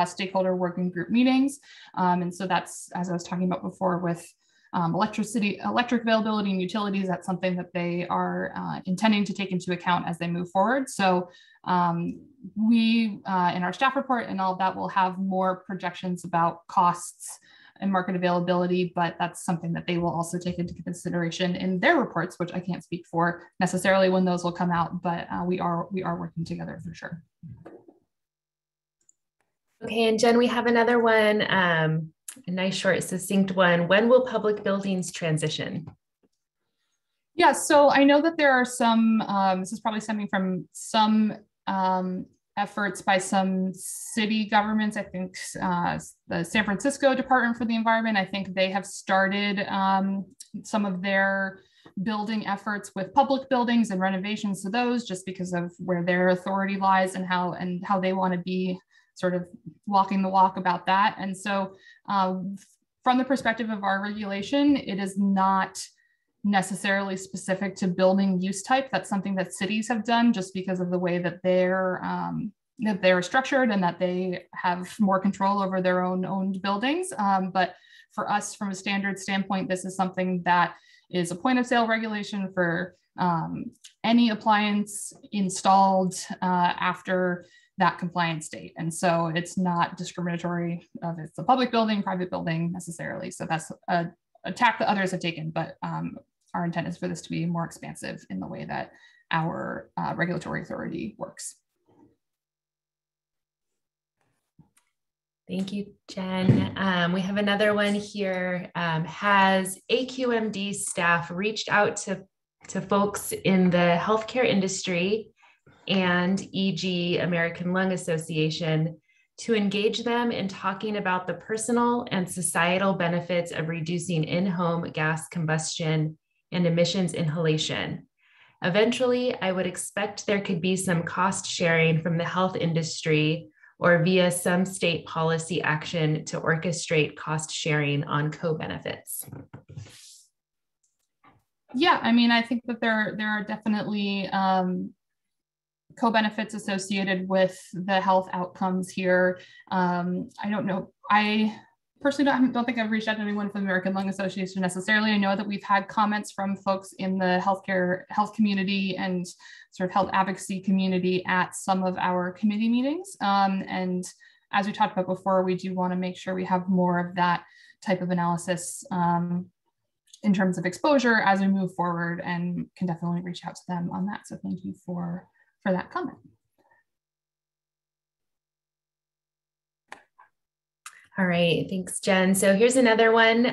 stakeholder working group meetings. And so that's, as I was talking about before, with electric availability and utilities, that's something that they are intending to take into account as they move forward. So we, in our staff report and all of that, will have more projections about costs and market availability, but that's something that they will also take into consideration in their reports, which I can't speak for necessarily when those will come out, but we are working together for sure. Okay, and Jen, we have another one. A nice, short, succinct one. When will public buildings transition? Yeah, so I know that there are some, this is probably stemming from some efforts by some city governments. I think the San Francisco Department for the Environment, I think they have started some of their building efforts with public buildings and renovations to those, just because of where their authority lies and how they want to be sort of walking the walk about that. And so from the perspective of our regulation, it is not necessarily specific to building use type. That's something that cities have done just because of the way that they're structured and that they have more control over their own owned buildings. But for us, from a standard standpoint, this is something that is a point of sale regulation for any appliance installed after that compliance date. And so it's not discriminatory if it's a public building, private building necessarily. So that's a tack that others have taken, but our intent is for this to be more expansive in the way that our regulatory authority works. Thank you, Jen. We have another one here. Has AQMD staff reached out to folks in the healthcare industry and e.g. American Lung Association to engage them in talking about the personal and societal benefits of reducing in-home gas combustion and emissions inhalation? Eventually, I would expect there could be some cost sharing from the health industry or via some state policy action to orchestrate cost sharing on co-benefits. Yeah, I mean, I think that there are definitely co-benefits associated with the health outcomes here. I don't know. I personally don't think I've reached out to anyone from the American Lung Association necessarily. I know that we've had comments from folks in the health community and sort of health advocacy community at some of our committee meetings. And as we talked about before, we do want to make sure we have more of that type of analysis in terms of exposure as we move forward, and can definitely reach out to them on that. So thank you for that comment. All right, thanks, Jen. So here's another one.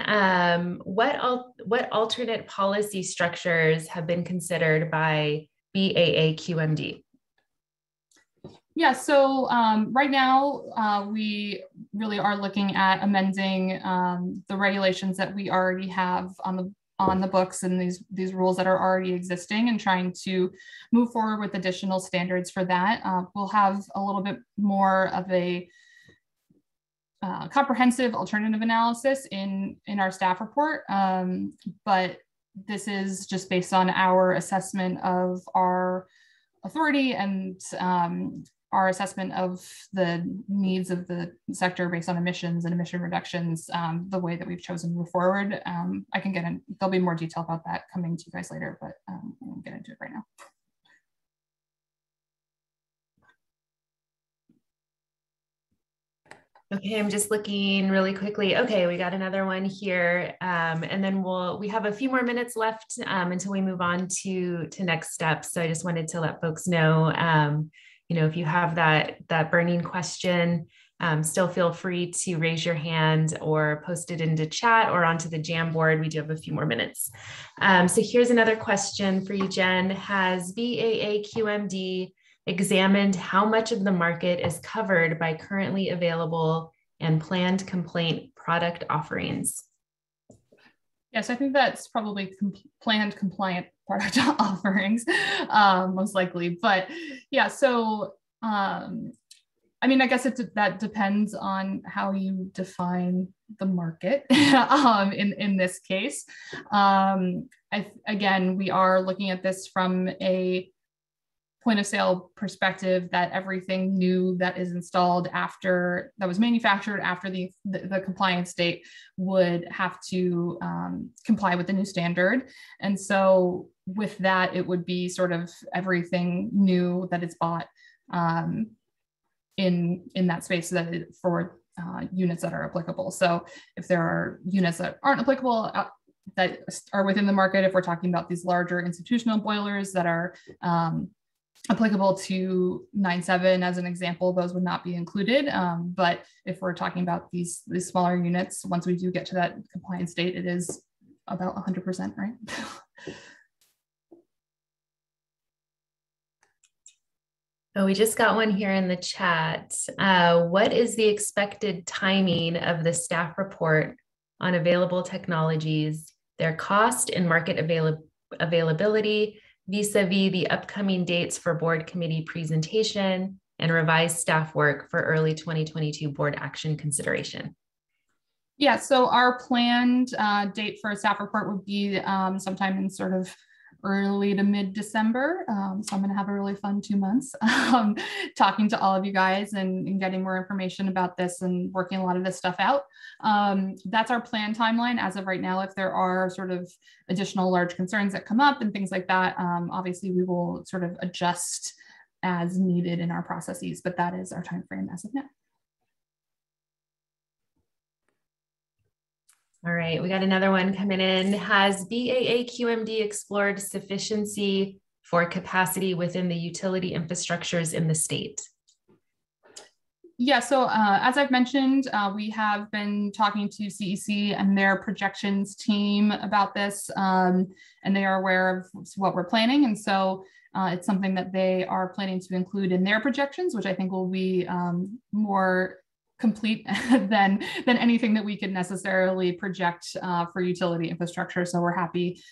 What alternate policy structures have been considered by BAAQMD? Yeah, so right now we really are looking at amending the regulations that we already have on the books and these rules that are already existing, and trying to move forward with additional standards for that. We'll have a little bit more of a comprehensive alternative analysis in our staff report, but this is just based on our assessment of our authority and our assessment of the needs of the sector based on emissions and emission reductions, the way that we've chosen to move forward. I can get in, there'll be more detail about that coming to you guys later, but I won't get into it right now. Okay, I'm just looking really quickly. Okay, we got another one here, and then we have a few more minutes left until we move on to next steps. So I just wanted to let folks know, if you have that burning question, still feel free to raise your hand or post it into chat or onto the Jamboard. We do have a few more minutes. So here's another question for you, Jen. Has BAAQMD examined how much of the market is covered by currently available and planned complaint product offerings? Yes, I think that's probably planned compliant product offerings, most likely. But yeah, so I mean, I guess that depends on how you define the market in this case. Again, we are looking at this from a point of sale perspective, that everything new that is installed that was manufactured after the compliance date would have to comply with the new standard. And so with that, it would be sort of everything new that is bought in that space for units that are applicable. So if there are units that aren't applicable that are within the market, if we're talking about these larger institutional boilers that are applicable to 9.7 as an example, those would not be included. But if we're talking about these smaller units, once we do get to that compliance date, it is about 100%, right? Oh, we just got one here in the chat. What is the expected timing of the staff report on available technologies, their cost and market availability, vis-a-vis the upcoming dates for board committee presentation and revised staff work for early 2022 board action consideration? Yeah, so our planned date for a staff report would be sometime in sort of early to mid-December. So I'm going to have a really fun 2 months talking to all of you guys and getting more information about this and working a lot of this stuff out. That's our planned timeline as of right now. If there are sort of additional large concerns that come up and things like that, obviously we will sort of adjust as needed in our processes, but that is our time frame as of now. All right, we got another one coming in. Has BAA-QMD explored sufficiency for capacity within the utility infrastructures in the state? Yeah, so as I've mentioned, we have been talking to CEC and their projections team about this, and they are aware of what we're planning. And so it's something that they are planning to include in their projections, which I think will be more complete than anything that we could necessarily project for utility infrastructure. So we're happy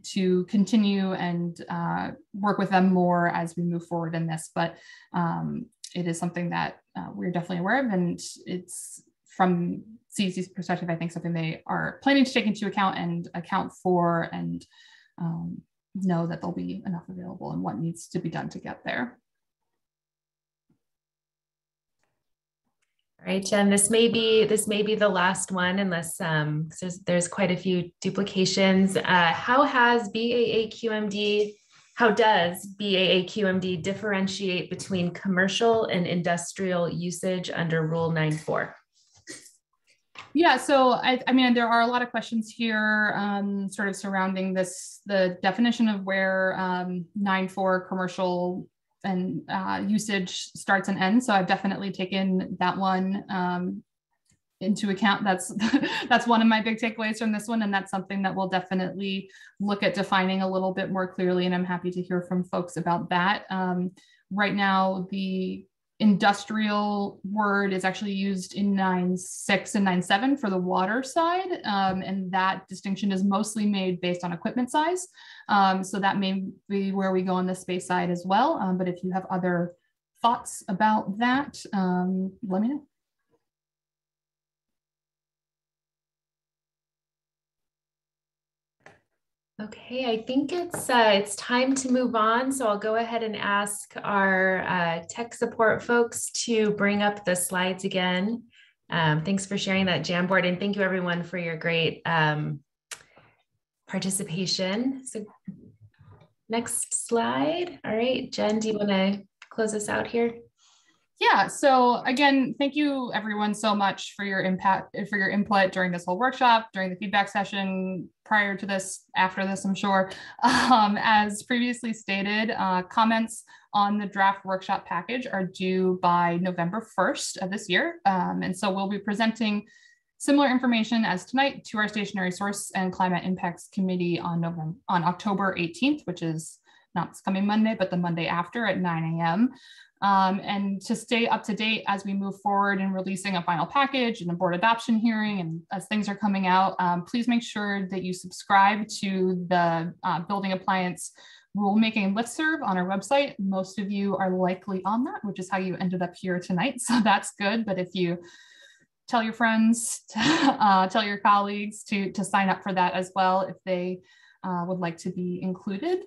to continue and work with them more as we move forward in this. But it is something that we're definitely aware of, and it's from CEC's perspective, I think something they are planning to take into account and account for, and know that there'll be enough available and what needs to be done to get there. All right, Jen, this may be the last one, unless there's quite a few duplications. How does BAA-QMD differentiate between commercial and industrial usage under Rule 9.4? Yeah, so I mean, there are a lot of questions here sort of surrounding this, the definition of where 9.4 commercial and usage starts and ends. So I've definitely taken that one into account. That's one of my big takeaways from this one. And that's something that we'll definitely look at defining a little bit more clearly. And I'm happy to hear from folks about that. Right now, the industrial word is actually used in 9.6 and 9.7 for the water side. And that distinction is mostly made based on equipment size. So that may be where we go on the space side as well. But if you have other thoughts about that, let me know. Okay, I think it's time to move on. So I'll go ahead and ask our tech support folks to bring up the slides again. Thanks for sharing that, Jamboard, and thank you everyone for your great participation. So next slide. All right, Jen, do you want to close us out here? Yeah, so again, thank you everyone so much for your input during this whole workshop, during the feedback session, prior to this, after this, I'm sure. As previously stated, comments on the draft workshop package are due by November 1st of this year. And so we'll be presenting similar information as tonight to our Stationary Source and Climate Impacts Committee on October 18th, which is not this coming Monday, but the Monday after at 9 a.m. And to stay up to date as we move forward in releasing a final package and a board adoption hearing, and as things are coming out, please make sure that you subscribe to the Building Appliance Rulemaking listserv on our website. Most of you are likely on that, which is how you ended up here tonight. So that's good. But if you tell your friends, tell your colleagues to sign up for that as well if they would like to be included.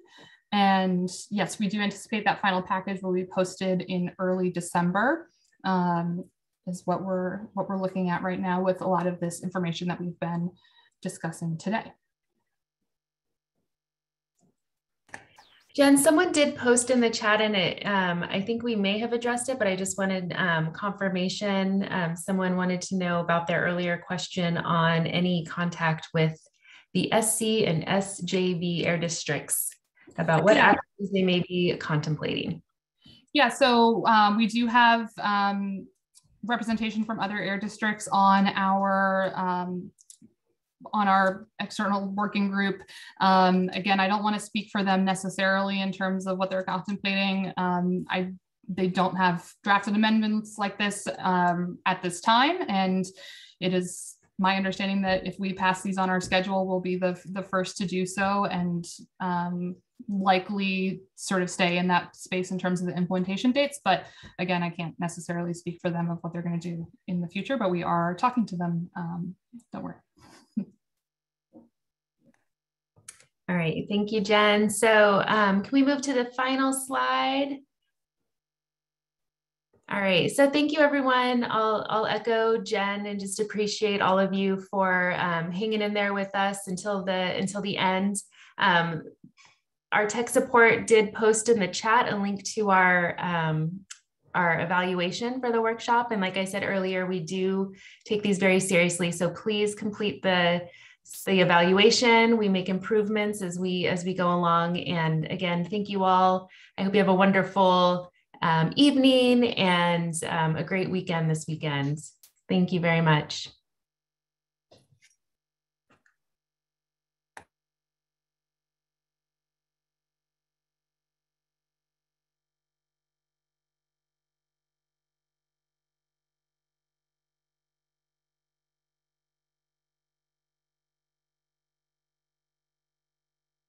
And yes, we do anticipate that final package will be posted in early December, is what we're looking at right now with a lot of this information that we've been discussing today. Jen, someone did post in the chat, and I think we may have addressed it, but I just wanted confirmation. Someone wanted to know about their earlier question on any contact with the SC and SJV air districts about what actions they may be contemplating? Yeah, so we do have representation from other air districts on our external working group. Again, I don't want to speak for them necessarily in terms of what they're contemplating. They don't have drafted amendments like this at this time, and it is my understanding that if we pass these on our schedule, we'll be the first to do so, and likely sort of stay in that space in terms of the implementation dates. But again, I can't necessarily speak for them of what they're going to do in the future, but we are talking to them. Don't worry. All right, thank you, Jen. So can we move to the final slide? All right, so thank you, everyone. I'll echo Jen and just appreciate all of you for hanging in there with us until the end. Our tech support did post in the chat a link to our evaluation for the workshop. And like I said earlier, we do take these very seriously. So please complete the evaluation. We make improvements as we go along. And again, thank you all. I hope you have a wonderful evening and a great weekend this weekend. Thank you very much.